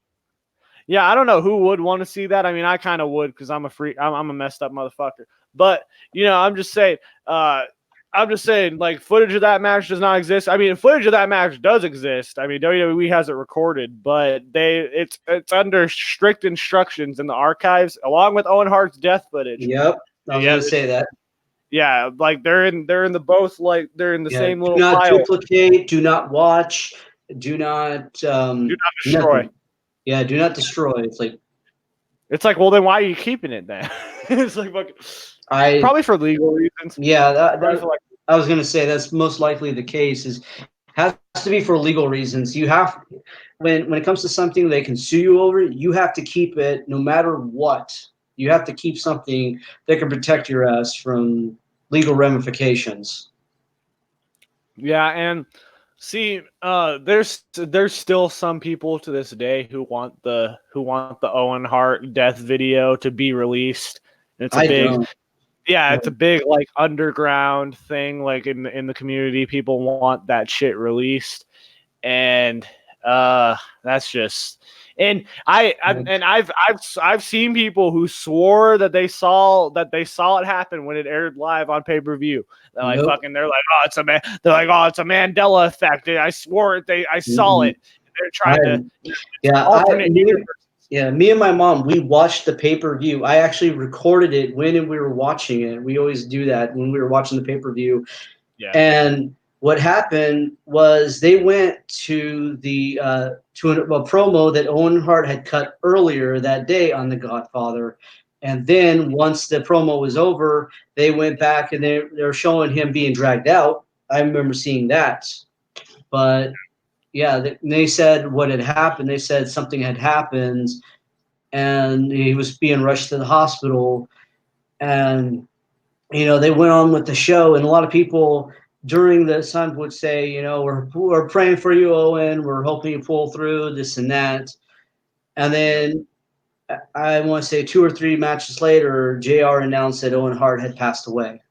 Speaker 2: Yeah, I don't know who would want to see that. I mean, I kind of would because I'm a freak. I'm a messed up motherfucker. But I'm just saying. Like, footage of that match does not exist. I mean, footage of that match does exist. I mean, WWE has it recorded, but it's under strict instructions in the archives, along with Owen Hart's death footage.
Speaker 3: Yep, I was gonna say that.
Speaker 2: Yeah, like they're in the both, like they're in the same little
Speaker 3: file.
Speaker 2: Do
Speaker 3: not duplicate. Do not watch. Do not
Speaker 2: destroy.
Speaker 3: Nothing. Yeah, do not destroy. It's like,
Speaker 2: well, then why are you keeping it then? It's like probably for legal reasons.
Speaker 3: Yeah, I was gonna say that's most likely the case. Has to be for legal reasons. You have, when it comes to something they can sue you over, you have to keep it no matter what. You have to keep something that can protect your ass from legal ramifications.
Speaker 2: Yeah, and see, there's still some people to this day who want the Owen Hart death video to be released. It's a big like underground thing, like in the community. People want that shit released, and that's just And I've seen people who swore that they saw it happen when it aired live on pay-per-view. They're like fucking. They're like, oh, it's a man. They're like, oh, it's a Mandela effect. I swore it. I saw it. They're trying to alternate universe.
Speaker 3: Yeah, me and my mom, we watched the pay-per-view. I actually recorded it when we were watching it. We always do that when we were watching the pay-per-view.
Speaker 2: Yeah.
Speaker 3: And what happened was they went to the to a promo that Owen Hart had cut earlier that day on The Godfather. And then once the promo was over, they went back and they're showing him being dragged out. I remember seeing that. But yeah, they said what had happened. They said something had happened and he was being rushed to the hospital. And, they went on with the show. And a lot of people during this time would say, we're praying for you, Owen. We're hoping you pull through this and that. And then I want to say 2 or 3 matches later, JR announced that Owen Hart had passed away.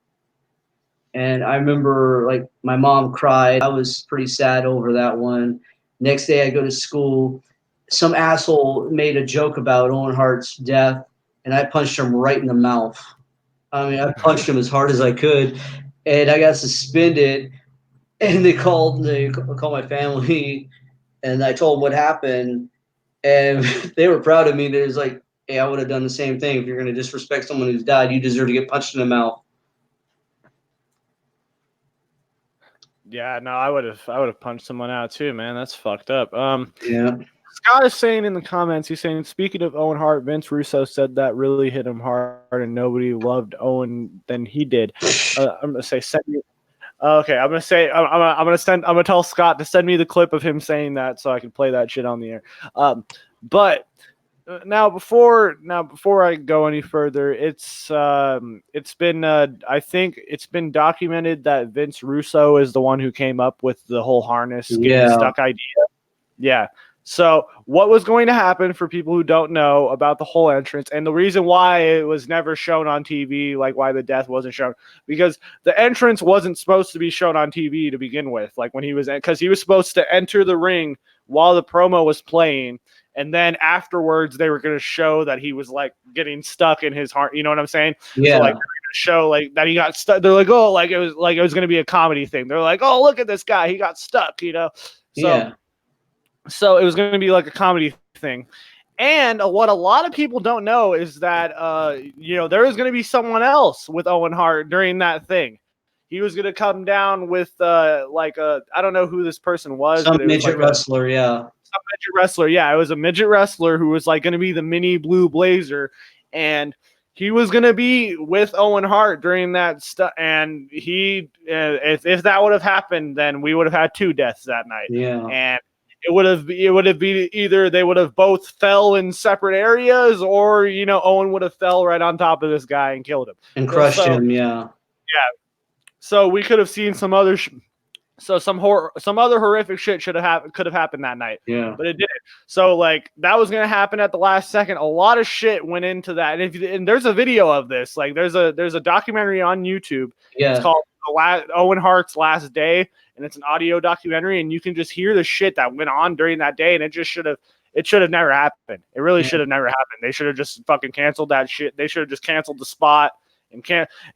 Speaker 3: And I remember, like, my mom cried. I was pretty sad over that one. Next day, I go to school. Some asshole made a joke about Owen Hart's death, and I punched him right in the mouth. I mean, I punched him as hard as I could, and I got suspended. And they called my family, and I told them what happened, and they were proud of me. They was like, "Hey, I would have done the same thing. If you're going to disrespect someone who's died, you deserve to get punched in the mouth."
Speaker 2: Yeah, no, I would have punched someone out too, man. That's fucked up.
Speaker 3: Yeah.
Speaker 2: Scott is saying in the comments, he's saying, speaking of Owen Hart, Vince Russo said that really hit him hard, and nobody loved Owen than he did. I'm gonna say send me. Okay, I'm gonna tell Scott to send me the clip of him saying that so I can play that shit on the air. But now before I go any further, it's been I think it's been documented that Vince Russo is the one who came up with the whole harness getting stuck idea. Yeah. So what was going to happen, for people who don't know about the whole entrance, and the reason why it was never shown on TV, like why the death wasn't shown, because the entrance wasn't supposed to be shown on TV to begin with. Like when because he was supposed to enter the ring while the promo was playing, and then afterwards they were going to show that he was like getting stuck in his heart. You know what I'm saying?
Speaker 3: Yeah.
Speaker 2: So like show like that he got stuck. They're like, oh, like it was going to be a comedy thing. They're like, oh, look at this guy, he got stuck. So.
Speaker 3: Yeah.
Speaker 2: So it was going to be like a comedy thing. And what a lot of people don't know is that, there is going to be someone else with Owen Hart during that thing. He was going to come down with I don't know who this person was.
Speaker 3: Some
Speaker 2: but it was
Speaker 3: midget wrestler, yeah.
Speaker 2: Some midget wrestler, yeah. It was a midget wrestler who was like going to be the mini Blue Blazer. And he was going to be with Owen Hart during that stuff. And if that would have happened, then we would have had 2 deaths that night.
Speaker 3: Yeah.
Speaker 2: And it would have been either they would have both fell in separate areas, or Owen would have fell right on top of this guy and killed him
Speaker 3: and crushed him. Yeah.
Speaker 2: So we could have seen some other some other horrific shit could have happened that night.
Speaker 3: Yeah.
Speaker 2: But it didn't. So like that was gonna happen at the last second. A lot of shit went into that. And there's a video of this. Like there's a documentary on YouTube.
Speaker 3: Yeah.
Speaker 2: It's called Owen Hart's Last Day, and it's an audio documentary, and you can just hear the shit that went on during that day, and it should have never happened. It really should have never happened. They should have just fucking canceled that shit. They should have just canceled the spot.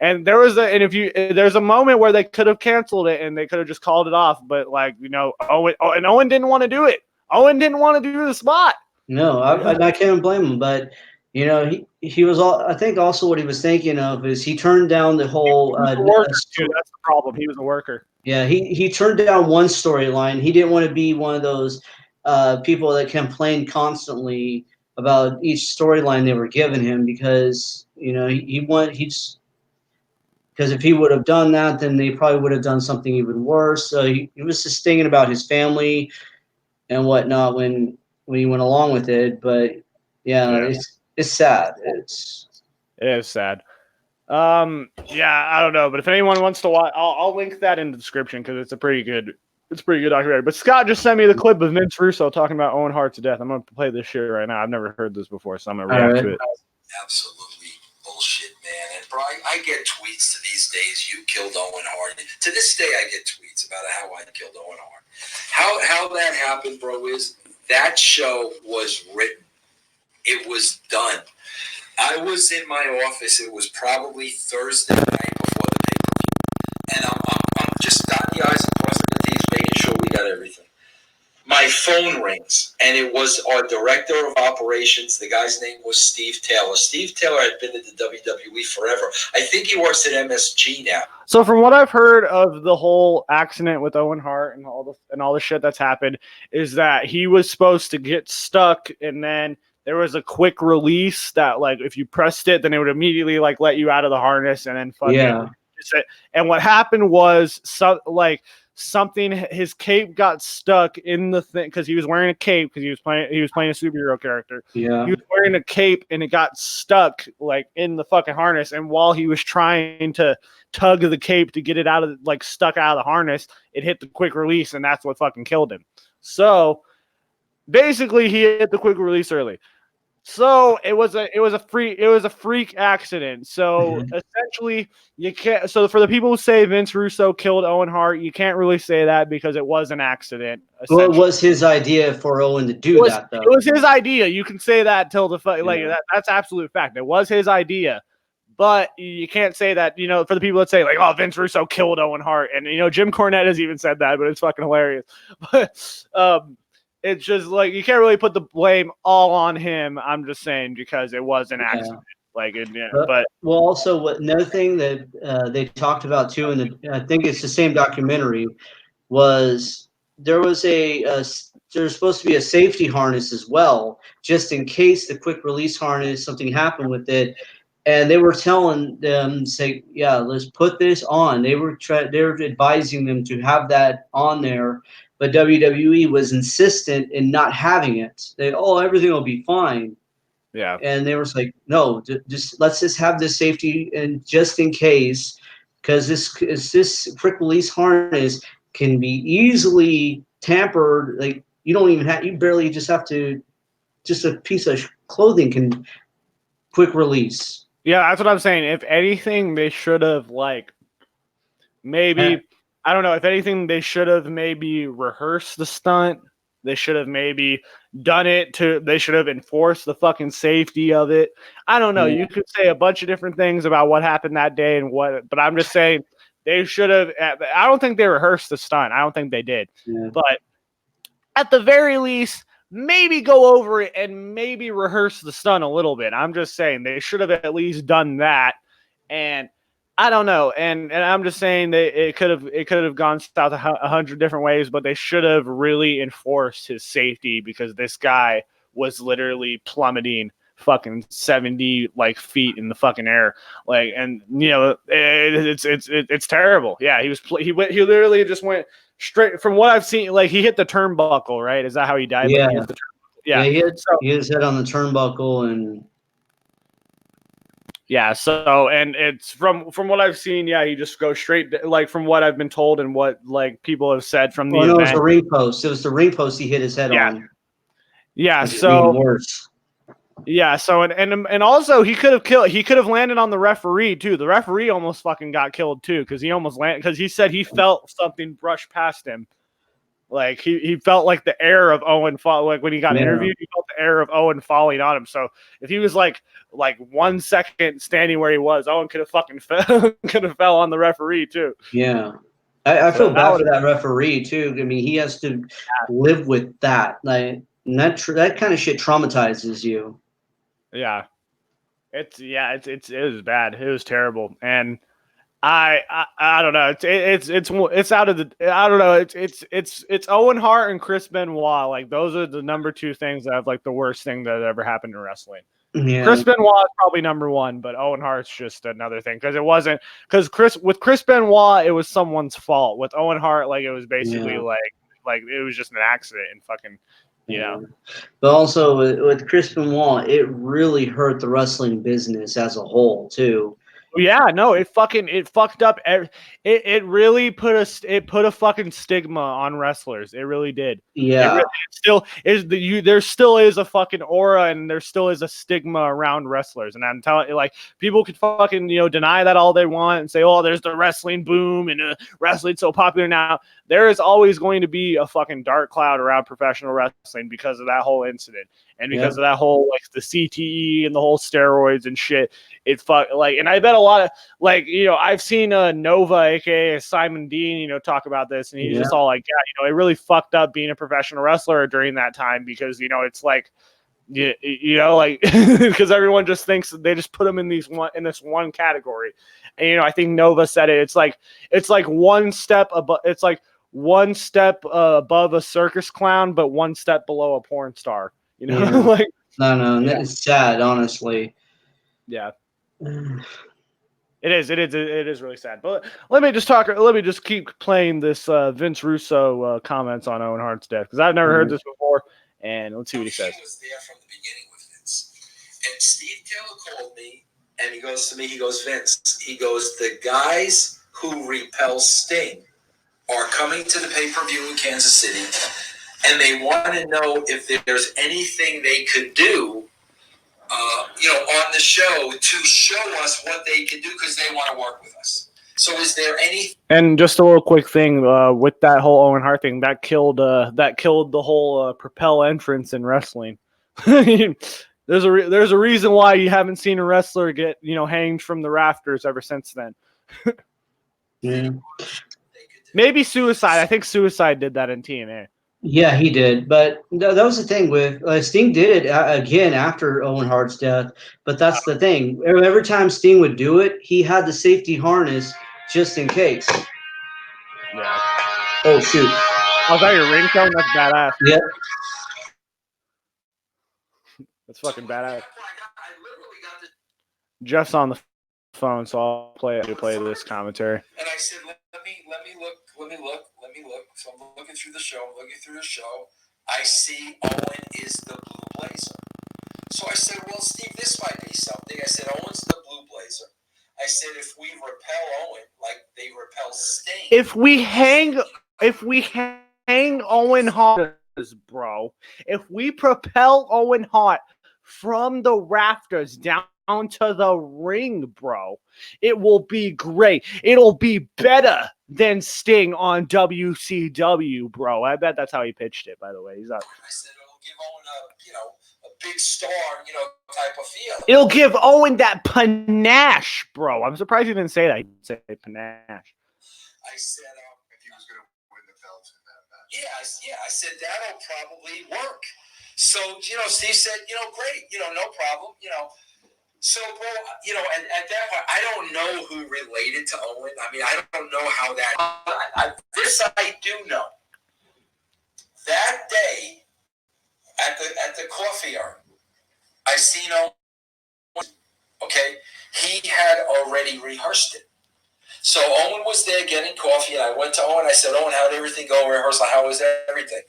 Speaker 2: And there's a moment where they could have canceled it and they could have just called it off, but Owen didn't want to do it. Owen didn't want to do the spot.
Speaker 3: No, I can't blame him, but he was all. I think also what he was thinking of is he turned down the whole.
Speaker 2: That's the problem. He was a worker.
Speaker 3: Yeah, he turned down one storyline. He didn't want to be one of those people that complained constantly about each storyline they were giving him, because because if he would have done that, then they probably would have done something even worse. So he was just thinking about his family and whatnot when he went along with it. But yeah. It's sad. It
Speaker 2: is sad. I don't know, but if anyone wants to watch, I'll link that in the description because it's a pretty good documentary. But Scott just sent me the clip of Vince Russo talking about Owen Hart's death. I'm gonna play this shit right now. I've never heard this before, so I'm gonna react to it.
Speaker 1: Absolutely bullshit, man. And bro, I get tweets to these days. You killed Owen Hart. To this day, I get tweets about how I killed Owen Hart. How that happened, bro, is That show was written. It was done. I was in my office. It was probably Thursday night before the pay-per-view. And I'm just dotting the I's and crossing the T's, making sure we got everything. My phone rings, and it was our director of operations. The guy's name was Steve Taylor. Steve Taylor had been in the WWE forever. I think he works at MSG now.
Speaker 2: So from what I've heard of the whole accident with Owen Hart and all the shit that's happened, is that he was supposed to get stuck, and then there was a quick release that, like, if you pressed it, then it would immediately like let you out of the harness, and then fucking. And what happened was something, his cape got stuck in the thing because he was wearing a cape because he was playing a superhero character.
Speaker 3: Yeah.
Speaker 2: He was wearing a cape and it got stuck like in the fucking harness. And while he was trying to tug the cape to get it out of stuck out of the harness, it hit the quick release, and that's what fucking killed him. So basically he hit the quick release early. So it was a freak accident. So essentially, you can't. So for the people who say Vince Russo killed Owen Hart, you can't really say that because it was an accident.
Speaker 3: Well, it was his idea for Owen to do that, though.
Speaker 2: It was his idea. You can say that till that's absolute fact. It was his idea, but you can't say that. For the people that say oh, Vince Russo killed Owen Hart, and Jim Cornette has even said that, but it's fucking hilarious. But it's just you can't really put the blame all on him. I'm just saying because it was an accident. But
Speaker 3: also another thing that they talked about too, and I think it's the same documentary, was there's supposed to be a safety harness as well, just in case the quick release harness, something happened with it. And they were telling them, say, yeah, let's put this on. They were advising them to have that on there, but WWE was insistent in not having it. Everything will be fine.
Speaker 2: Yeah.
Speaker 3: And they were like, no, let's just have this safety, and just in case, because this quick release harness can be easily tampered. Like you barely just have to, just a piece of clothing can quick release.
Speaker 2: Yeah, that's what I'm saying. If anything, they should have maybe I don't know. If anything, they should have maybe rehearsed the stunt. They should have maybe done it they should have enforced the fucking safety of it. I don't know. Yeah. You could say a bunch of different things about what happened that day but I'm just saying they should have. I don't think they rehearsed the stunt. I don't think they did. Yeah. But at the very least, maybe go over it and maybe rehearse the stunt a little bit. I'm just saying they should have at least done that. And I don't know. And I'm just saying that it could have gone south 100 different ways, but they should have really enforced his safety because this guy was literally plummeting fucking 70 feet in the fucking air. It's terrible. Yeah, he literally just went straight from what I've seen. He hit the turnbuckle, right? Is that how he died?
Speaker 3: Yeah.
Speaker 2: He
Speaker 3: hit his head on the turnbuckle and.
Speaker 2: Yeah, so and it's from what I've seen, he just goes straight from what I've been told and what people have said from the event.
Speaker 3: No, it was the ring post. It was the ring post he hit his head on.
Speaker 2: Yeah, so worse. Yeah, so and also he could have landed on the referee too. The referee almost fucking got killed too because he almost landed because he said he felt something brush past him. He felt the air of Owen fall. When he got interviewed, he felt the air of Owen falling on him. So if he was 1 second standing where he was, Owen could have fucking fell on the referee too.
Speaker 3: Yeah, I feel bad for that referee too. I mean, he has to live with that. That kind of shit traumatizes you.
Speaker 2: Yeah, it was bad. It was terrible, and. I don't know. It's out of the. I don't know. It's Owen Hart and Chris Benoit. Those are the number two things that have the worst thing that ever happened in wrestling. Yeah. Chris Benoit is probably number one, but Owen Hart's just another thing because it wasn't with Chris Benoit it was someone's fault. With Owen Hart, it was basically it was just an accident and fucking.
Speaker 3: But also with Chris Benoit, it really hurt the wrestling business as a whole too.
Speaker 2: Yeah, no, it fucked up. It really put a fucking stigma on wrestlers. It really did.
Speaker 3: Yeah.
Speaker 2: It still is there still is a fucking aura and there still is a stigma around wrestlers. And I'm telling you, like, people could fucking deny that all they want and say, oh, there's the wrestling boom and wrestling's so popular now. There is always going to be a fucking dark cloud around professional wrestling because of that whole incident and because of that whole like the CTE and the whole steroids and shit. And I bet a lot of I've seen Nova, aka Simon Dean, talk about this, and he's just all like, yeah, it really fucked up being a professional wrestler during that time because it's like, like because everyone just thinks they just put them in this one category, and I think Nova said it. It's like one step above. It's like one step above a circus clown, but one step below a porn star. Like
Speaker 3: no, it's sad, honestly.
Speaker 2: Yeah. It is really sad. But let me just keep playing this Vince Russo comments on Owen Hart's death because I've never heard this before, and let's see what he says.
Speaker 1: He was there from the beginning with Vince, and Steve Taylor called me, and he goes to me, Vince, the guys who repel Sting are coming to the pay-per-view in Kansas City, and they want to know if there's anything they could do on the show to show us what they can do because they want to work with us. So is there any?
Speaker 2: And just a little quick thing with that whole Owen Hart thing that killed the whole Propel entrance in wrestling. There's a reason why you haven't seen a wrestler get hanged from the rafters ever since then. Maybe Suicide. I think Suicide did that in TNA.
Speaker 3: Yeah, he did. But that was the thing with Sting did it again after Owen Hart's death. But that's the thing. Every time Sting would do it, he had the safety harness just in case.
Speaker 2: Yeah.
Speaker 3: Oh, shoot.
Speaker 2: Oh, is that your ringtone? That's badass.
Speaker 3: Yeah.
Speaker 2: That's fucking badass. Jeff's on the phone, so I'll play this commentary.
Speaker 1: And I said, let me look. So I'm looking through the show. I see Owen is the blue blazer. So I said, well, Steve, this might be something. I said, Owen's the blue blazer. I said, if we repel Owen like they repel Sting. If we
Speaker 2: hang Owen Hart, bro. If we propel Owen Hart from the rafters down to the ring, bro, it will be great. It'll be better than Sting on WCW, bro. I bet that's how he pitched it, by the way.
Speaker 1: I said it'll give Owen a big star, type of feel.
Speaker 2: It'll give Owen that panache, bro. I'm surprised he didn't say that. He said panache.
Speaker 1: I said if he was going to win the belt in that match. Yeah, I said that'll probably work. So, Steve said, great, no problem, So, bro, at that point, I don't know who related to Owen. I mean, I don't know how that. This I do know. That day at the coffee hour, I seen Owen. Okay, he had already rehearsed it. So Owen was there getting coffee, and I went to Owen. I said, Owen, how did everything go? Rehearsal, how was everything?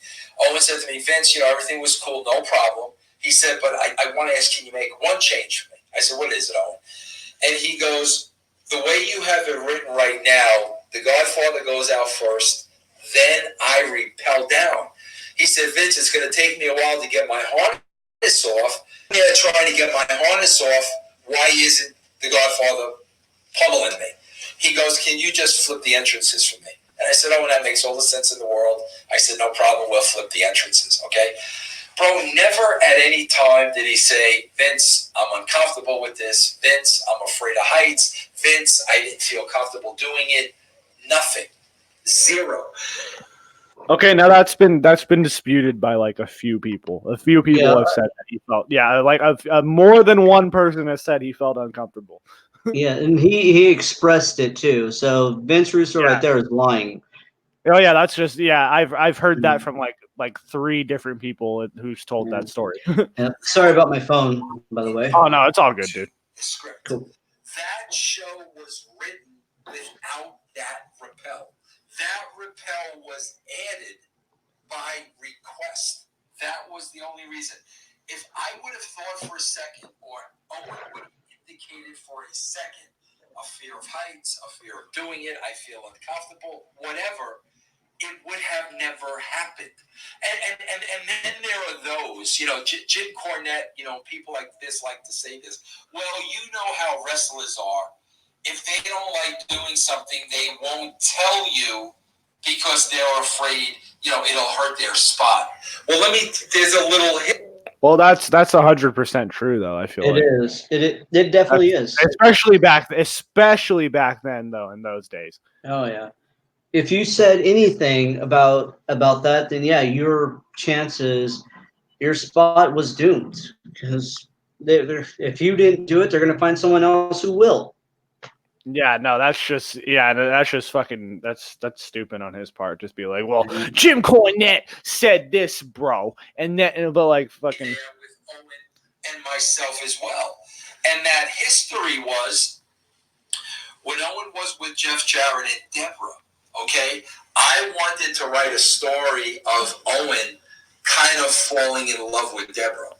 Speaker 1: Owen said to me, Vince, everything was cool, no problem. He said, but I want to ask, can you make one change for me? I said, what is it, Owen? And he goes, the way you have it written right now, the Godfather goes out first, then I repel down. He said, Vince, it's going to take me a while to get my harness off. Yeah, trying to get my harness off. Why isn't the Godfather pummeling me? He goes, can you just flip the entrances for me? And I said, oh, that makes all the sense in the world. I said, no problem, we'll flip the entrances, okay? Bro, never at any time did he say, Vince, I'm uncomfortable with this. Vince, I'm afraid of heights. Vince, I didn't feel comfortable doing it. Nothing. Zero.
Speaker 2: Okay, now that's been disputed by like a few people. A few people have said that he felt, more than one person has said he felt uncomfortable.
Speaker 3: Yeah, and he expressed it too. So Vince Russo right there is lying.
Speaker 2: Oh yeah, that's just I've heard that from like 3 different people who's told that story.
Speaker 3: Yeah. Sorry about my phone, by the way.
Speaker 2: Oh no, it's all good, dude.
Speaker 3: Cool.
Speaker 1: That show was written without that repel. That repel was added by request. That was the only reason. If I would have thought for a second, or Owen would have indicated for a second a fear of heights, a fear of doing it. I feel uncomfortable, whatever. It would have never happened. And then there are those, Jim Cornette, people like this like to say this. Well, you know how wrestlers are. If they don't like doing something, they won't tell you because they're afraid, it'll hurt their spot. Well, there's a little hit.
Speaker 2: Well, that's 100% true, though. I feel
Speaker 3: It
Speaker 2: like
Speaker 3: is. It definitely is.
Speaker 2: especially back then, though, in those days.
Speaker 3: Oh yeah. If you said anything about that, then yeah, your chances, your spot was doomed because if you didn't do it, they're gonna find someone else who will.
Speaker 2: Yeah, no, that's just fucking that's stupid on his part. Just be like, well, Jim Cornette said this, bro, and then but like fucking
Speaker 1: with Owen and myself as well, and that history was when Owen was with Jeff Jarrett and Deborah. Okay, I wanted to write a story of Owen kind of falling in love with Deborah.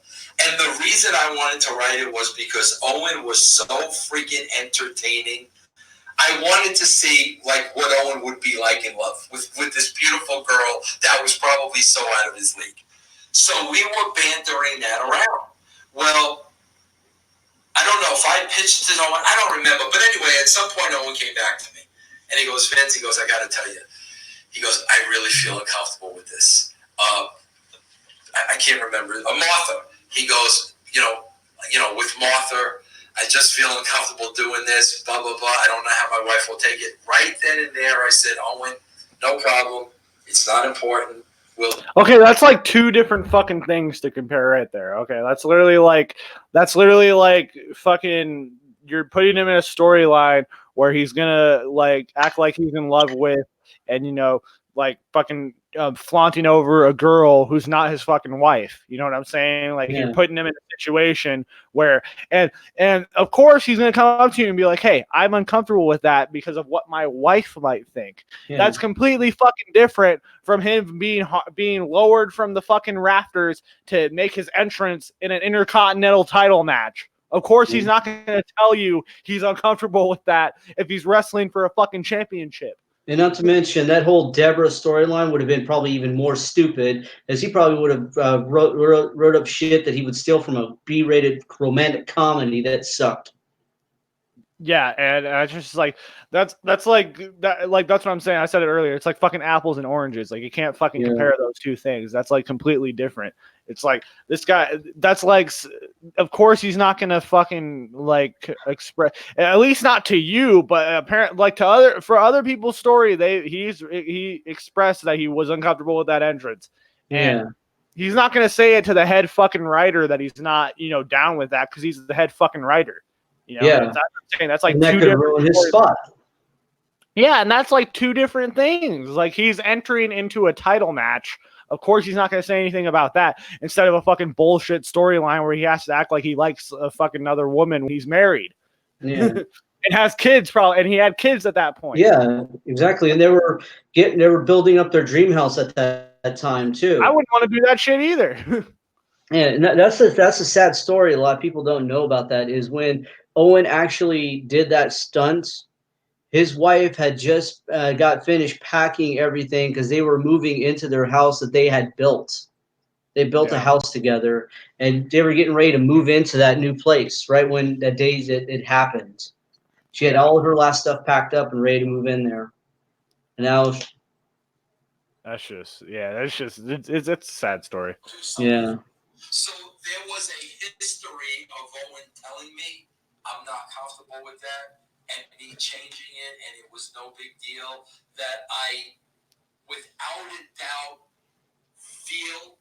Speaker 1: And the reason I wanted to write it was because Owen was so freaking entertaining. I wanted to see like what Owen would be like in love with this beautiful girl that was probably so out of his league. So we were bantering that around. Well, I don't know if I pitched to Owen. I don't remember. But anyway, at some point, Owen came back to me. And he goes, Vince, I got to tell you. He goes, I really feel uncomfortable with this. I can't remember. Martha. He goes, with Martha, I just feel uncomfortable doing this, blah, blah, blah. I don't know how my wife will take it. Right then and there, I said, Owen, no problem. It's not important.
Speaker 2: Okay, that's like two different fucking things to compare right there. Okay, that's literally like fucking you're putting him in a storyline where he's gonna like act like he's in love with, and like fucking flaunting over a girl who's not his fucking wife. You know what I'm saying? Like you're putting him in a situation where and of course he's gonna come up to you and be like, "Hey, I'm uncomfortable with that because of what my wife might think." Yeah. That's completely fucking different from him being lowered from the fucking rafters to make his entrance in an Intercontinental title match. Of course, he's not going to tell you he's uncomfortable with that if he's wrestling for a fucking championship.
Speaker 3: And not to mention that whole Deborah storyline would have been probably even more stupid, as he probably would have wrote up shit that he would steal from a B-rated romantic comedy that sucked.
Speaker 2: Yeah, and I just like that's like that like that's what I'm saying. I said it earlier. It's like fucking apples and oranges. Like you can't fucking compare those two things. That's like completely different. It's like this guy. That's like, of course he's not gonna fucking like express, at least not to you, but apparently like to other people's story. He expressed that he was uncomfortable with that entrance, and he's not gonna say it to the head fucking writer that he's not down with that because he's the head fucking writer. That's like
Speaker 3: and that
Speaker 2: two
Speaker 3: could
Speaker 2: different
Speaker 3: ruin his spot.
Speaker 2: Yeah, and that's like two different things. Like he's entering into a title match. Of course, he's not going to say anything about that instead of a fucking bullshit storyline where he has to act like he likes a fucking other woman when he's married.
Speaker 3: Yeah.
Speaker 2: And has kids probably, and he had kids at that point.
Speaker 3: Yeah, exactly. And they were building up their dream house at that time too.
Speaker 2: I wouldn't want to do that shit either.
Speaker 3: Yeah, and that's a sad story. A lot of people don't know about that. Is when Owen actually did that stunt, his wife had just got finished packing everything because they were moving into their house that they had built. They built a house together, and they were getting ready to move into that new place right when that day it happened. She had all of her last stuff packed up and ready to move in there. And now
Speaker 2: it's a sad story.
Speaker 3: Yeah.
Speaker 1: So there was a history of Owen telling me I'm not comfortable with that and me changing it, and it was no big deal, that I, without a doubt, feel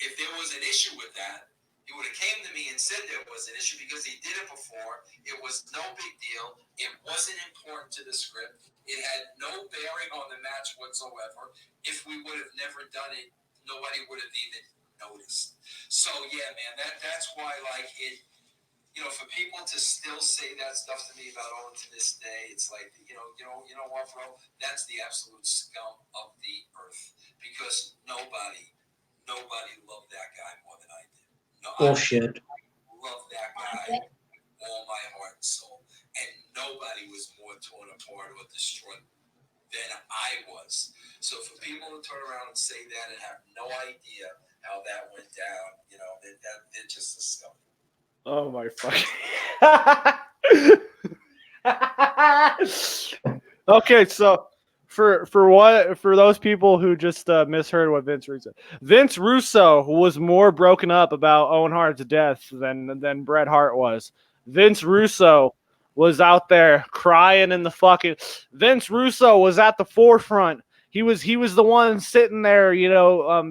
Speaker 1: if there was an issue with that, he would have came to me and said there was an issue because he did it before. It was no big deal. It wasn't important to the script. It had no bearing on the match whatsoever. If we would have never done it, nobody would have even noticed. So yeah, man, that's why like it. For people to still say that stuff to me about Owen to this day, it's like you know what, bro? That's the absolute scum of the earth because nobody loved that guy more than I did. No,
Speaker 3: bullshit.
Speaker 1: I love that guy with all my heart and soul, and nobody torn or destroyed than I was. So for people to turn around and say that and have no idea how that went down, you know, they're just a scum.
Speaker 2: Oh my fucking. Okay, so for those people who just misheard what Vince Russo was more broken up about Owen Hart's death than Bret Hart was. Vince Russo was out there crying in the fucking. Vince Russo was at the forefront. He was the one sitting there, you know,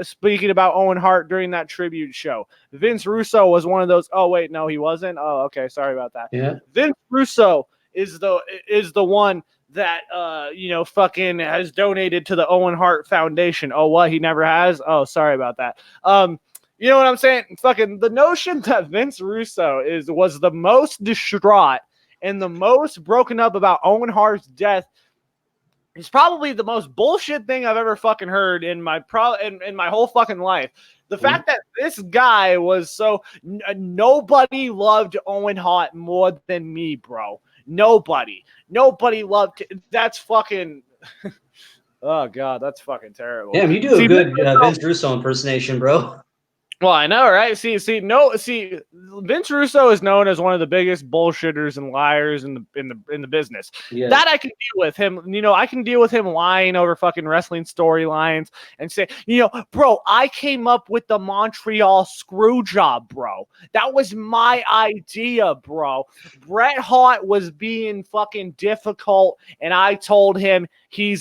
Speaker 2: speaking about Owen Hart during that tribute show. Vince Russo was one of those. Oh wait, no, he wasn't. Oh, okay, sorry about that.
Speaker 3: Yeah.
Speaker 2: Vince Russo is the one that you know, fucking has donated to the Owen Hart Foundation. Oh, what? He never has? Oh, sorry about that. You know what I'm saying? Fucking the notion that Vince Russo was the most distraught and the most broken up about Owen Hart's death is probably the most bullshit thing I've ever fucking heard in my in my whole fucking life. The fact that this guy was so nobody loved Owen Hart more than me, bro. Nobody loved it. That's fucking. Oh god, that's fucking terrible.
Speaker 3: Damn, you do a good Vince Russo impersonation, bro.
Speaker 2: Well, I know, right? See, Vince Russo is known as one of the biggest bullshitters and liars in the business.
Speaker 3: Yeah.
Speaker 2: That I can deal with him. You know, I can deal with him lying over fucking wrestling storylines and say, you know, bro, I came up with the Montreal screw job, bro. That was my idea, bro. Bret Hart was being fucking difficult, and I told him we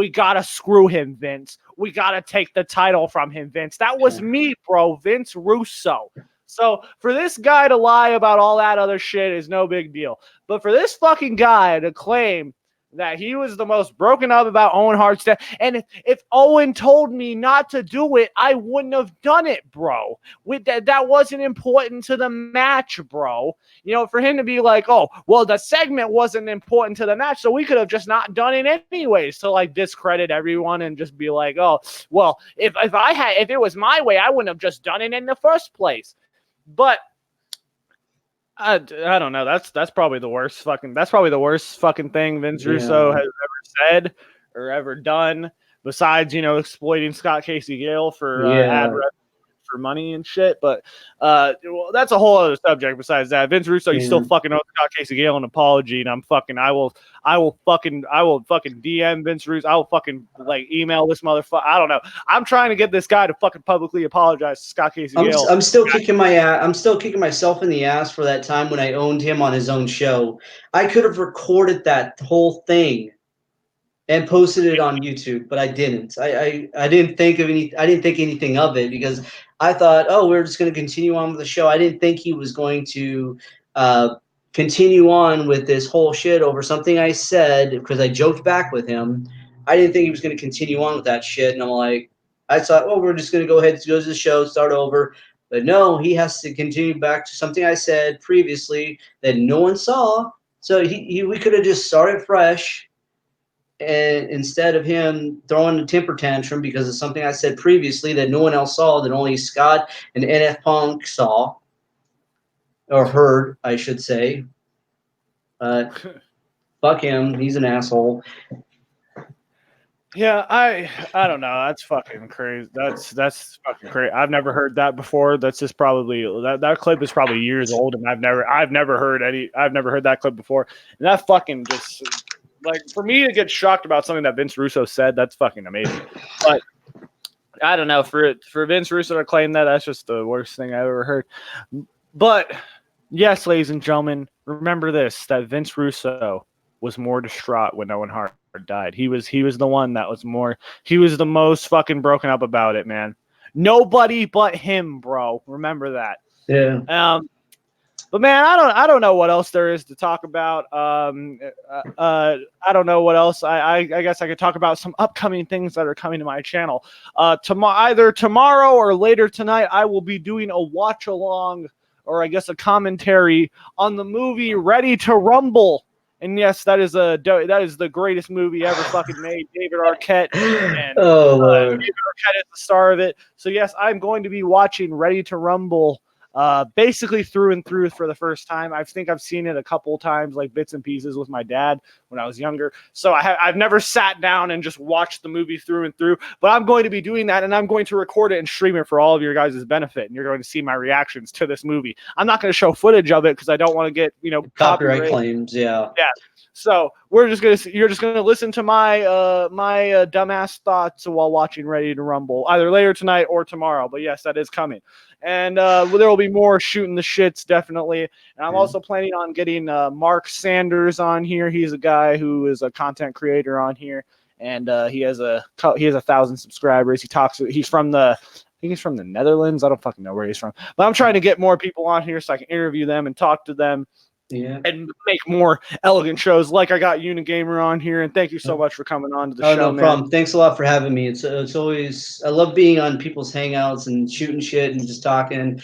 Speaker 2: gotta screw him, Vince. We got to take the title from him, Vince. That was me, bro, Vince Russo. So for this guy to lie about all that other shit is no big deal. But for this fucking guy to claim that he was the most broken up about Owen Hart's death, and if Owen told me not to do it, I wouldn't have done it, bro. That wasn't important to the match, bro. You know, for him to be like, oh, well, the segment wasn't important to the match, so we could have just not done it anyways, to like discredit everyone and just be like, oh, well, if it was my way, I wouldn't have just done it in the first place. But I don't know. That's probably the worst fucking. That's probably the worst fucking thing Vince Russo has ever said or ever done. Besides, you know, exploiting Scott Casey Gale for ad revenue for money and shit. But well, that's a whole other subject. Besides that, Vince Russo, you still fucking owe Scott Casey Gale an apology, and I will fucking DM Vince Russo. I will fucking like email this motherfucker. I don't know. I'm trying to get this guy to fucking publicly apologize to Scott Casey Gale.
Speaker 3: I'm still kicking I'm still kicking myself in the ass for that time when I owned him on his own show. I could have recorded that whole thing and posted it on YouTube, but I didn't. I didn't think anything of it because I thought, oh, we're just going to continue on with the show. I didn't think he was going to continue on with this whole shit over something I said because I joked back with him. I didn't think he was going to continue on with that shit, and I'm like, I thought, well, we're just going to go ahead and go to the show, start over. But no, he has to continue back to something I said previously that no one saw. So we could have just started fresh. And instead of him throwing a temper tantrum because of something I said previously that no one else saw, that only Scott and NF Punk saw or heard, I should say. Fuck him. He's an asshole.
Speaker 2: Yeah, I don't know. That's fucking crazy. That's fucking crazy. I've never heard that before. That's just probably that clip is probably years old, and I've never heard that clip before. And that fucking just. Like, for me to get shocked about something that Vince Russo said, that's fucking amazing. But I don't know. For Vince Russo to claim that, that's just the worst thing I've ever heard. But yes, ladies and gentlemen, remember this: that Vince Russo was more distraught when Owen Hart died. He was the one that was more. He was the most fucking broken up about it, man. Nobody but him, bro. Remember that.
Speaker 3: Yeah.
Speaker 2: But man, I don't know what else there is to talk about. I don't know what else. I guess I could talk about some upcoming things that are coming to my channel. Either tomorrow or later tonight, I will be doing a watch along, or I guess a commentary on the movie Ready to Rumble. And yes, that is the greatest movie ever fucking made. David Arquette, and David Arquette is the star of it. So yes, I'm going to be watching Ready to Rumble basically through and through for the first time. I think I've seen it a couple times, like bits and pieces with my dad when I was younger. So I've never sat down and just watched the movie through and through, but I'm going to be doing that, and I'm going to record it and stream it for all of your guys' benefit, and you're going to see my reactions to this movie. I'm not going to show footage of it because I don't want to get,
Speaker 3: Copyright claims, yeah.
Speaker 2: Yeah. So you're just gonna listen to my dumbass thoughts while watching Ready to Rumble, either later tonight or tomorrow. But yes, that is coming, and there will be more shooting the shits definitely. And I'm also planning on getting Mark Sanders on here. He's a guy who is a content creator on here, and he has 1,000 subscribers. He's from I think he's from the Netherlands. I don't fucking know where he's from, but I'm trying to get more people on here so I can interview them and talk to them.
Speaker 3: Yeah.
Speaker 2: And make more elegant shows like I got TheUnagamer on here. And thank you so much for coming on to the show,
Speaker 3: no
Speaker 2: man.
Speaker 3: problem. Thanks a lot for having me. It's always, I love being on people's hangouts and shooting shit and just talking.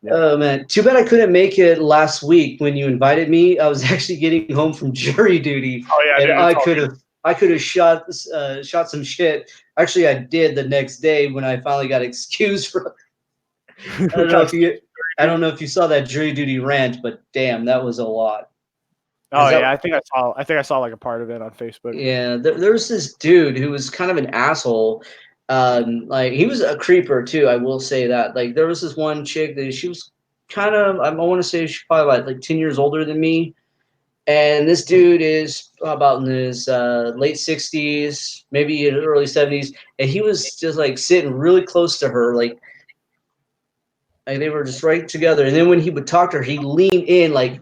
Speaker 2: Yeah.
Speaker 3: Oh man, too bad I couldn't make it last week when you invited me. I was actually getting home from jury duty,
Speaker 2: Oh yeah,
Speaker 3: and
Speaker 2: dude,
Speaker 3: I could have shot some shit. Actually, I did the next day when I finally got excused from. I don't know if you saw that jury duty rant, but damn, that was a lot.
Speaker 2: Oh yeah, I think I saw like a part of it on Facebook.
Speaker 3: Yeah, there's this dude who was kind of an asshole. Like he was a creeper too. I will say that. Like there was this one chick that she was kind of, I want to say she's probably like 10 years older than me. And this dude is about in his late 60s, maybe in early 70s, and he was just like sitting really close to her, like they were just right together. And then when he would talk to her, he'd lean in like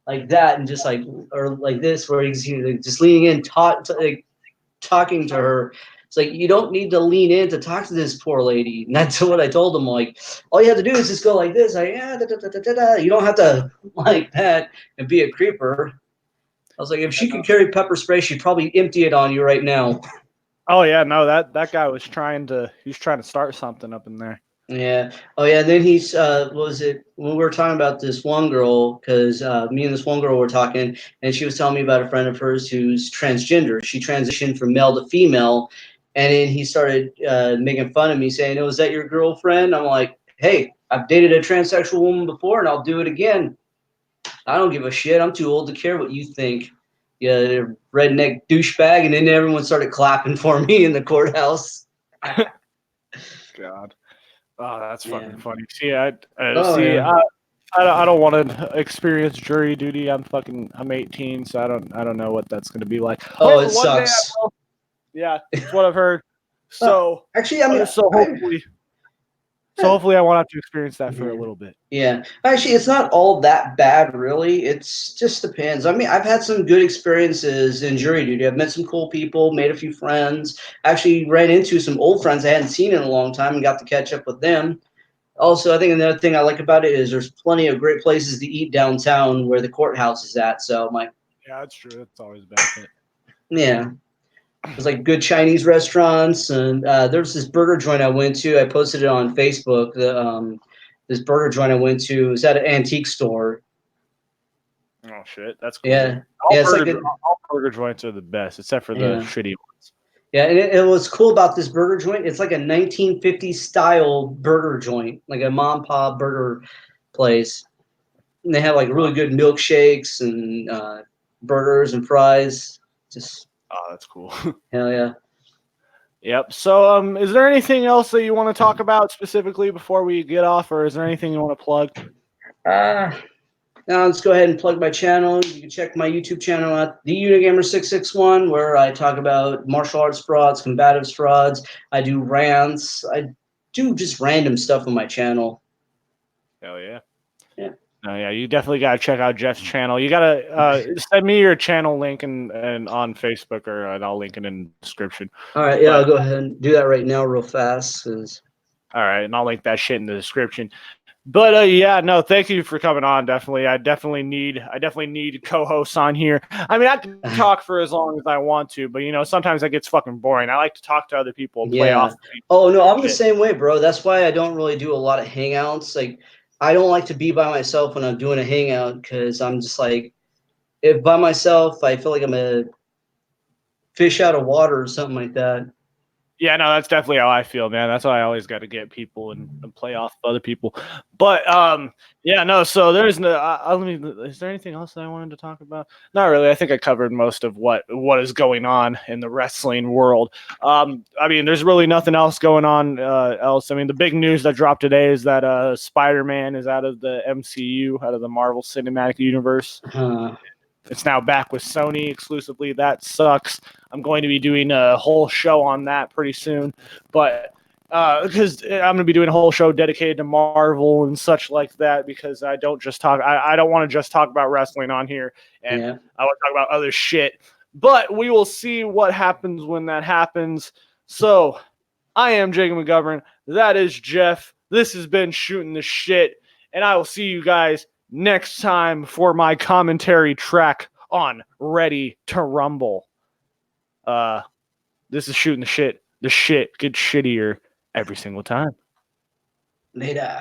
Speaker 3: that, and just like, or like this, where he's like, just leaning in, talking to her. It's like, you don't need to lean in to talk to this poor lady. And that's what I told him. Like, all you have to do is just go like this. Like, yeah, da, da, da, da, da. You don't have to like that and be a creeper. I was like, if she could carry pepper spray, she'd probably empty it on you right now.
Speaker 2: Oh yeah, no, that guy was trying to start something up in there.
Speaker 3: Yeah. Oh yeah. And then he's what was it when we were talking about this one girl, because me and this one girl were talking, and she was telling me about a friend of hers who's transgender. She transitioned from male to female, and then he started making fun of me, saying, "Oh, is that your girlfriend?" I'm like, "Hey, I've dated a transsexual woman before, and I'll do it again. I don't give a shit. I'm too old to care what you think." Yeah, redneck douchebag. And then everyone started clapping for me in the courthouse.
Speaker 2: God. Oh, that's fucking funny. See,
Speaker 3: Yeah.
Speaker 2: I don't want to experience jury duty. I'm 18, so I don't know what that's going to be like.
Speaker 3: Oh, it sucks.
Speaker 2: Yeah, that's what I've heard. So
Speaker 3: actually, I mean,
Speaker 2: hopefully I won't have to experience that for a little bit.
Speaker 3: Yeah, actually, it's not all that bad, really. It's just depends. I mean, I've had some good experiences in jury duty. I've met some cool people, made a few friends. Actually, ran into some old friends I hadn't seen in a long time and got to catch up with them. Also, I think another thing I like about it is there's plenty of great places to eat downtown where the courthouse is at. So,
Speaker 2: yeah, that's true. That's always a benefit.
Speaker 3: Yeah. There's like good Chinese restaurants, and there's this burger joint I went to. I posted it on Facebook. This burger joint I went to was at an antique store.
Speaker 2: Oh shit, that's cool.
Speaker 3: Yeah,
Speaker 2: all burger joints are the best, except for the shitty ones.
Speaker 3: Yeah, and it was cool about this burger joint. It's like a 1950s style burger joint, like a mom and pop burger place. And they have like really good milkshakes and burgers and fries. Just
Speaker 2: that's cool.
Speaker 3: Hell yeah.
Speaker 2: Yep. So, is there anything else that you want to talk about specifically before we get off, or is there anything you want to plug?
Speaker 3: Now let's go ahead and plug my channel. You can check my YouTube channel at TheUnagamer661, where I talk about martial arts frauds, combatives frauds. I do rants. I do just random stuff on my channel.
Speaker 2: Hell yeah.
Speaker 3: Yeah.
Speaker 2: Oh yeah, you definitely gotta check out Jeff's channel. You gotta send me your channel link and on Facebook, and I'll link it in the description.
Speaker 3: All right, yeah, I'll go ahead and do that right now, real fast.
Speaker 2: All right, and I'll link that shit in the description. But yeah, no, thank you for coming on. Definitely, I definitely need co-hosts on here. I mean, I can talk for as long as I want to, but sometimes that gets fucking boring. I like to talk to other people and play off.
Speaker 3: Oh no, I'm the same way, bro. That's why I don't really do a lot of hangouts. Like, I don't like to be by myself when I'm doing a hangout, because I'm just like, if by myself, I feel like I'm a fish out of water or something like that.
Speaker 2: Yeah, no, that's definitely how I feel, man. That's why I always got to get people and play off of other people. But yeah, no. So there's no. Let me. Is there anything else that I wanted to talk about? Not really. I think I covered most of what is going on in the wrestling world. I mean, there's really nothing else going on else. I mean, the big news that dropped today is that Spider-Man is out of the MCU, out of the Marvel Cinematic Universe. It's now back with Sony exclusively. That sucks. I'm going to be doing a whole show on that pretty soon, but because I'm going to be doing a whole show dedicated to Marvel and such like that, because I don't just talk. I don't want to just talk about wrestling on here, and
Speaker 3: Yeah.
Speaker 2: I want to talk about other shit. But we will see what happens when that happens. So I am Jacob McGovern. That is Jeff. This has been Shooting the Shit, and I will see you guys next time for my commentary track on Ready to Rumble. This is Shooting the Shit. The shit gets shittier every single time.
Speaker 3: Later.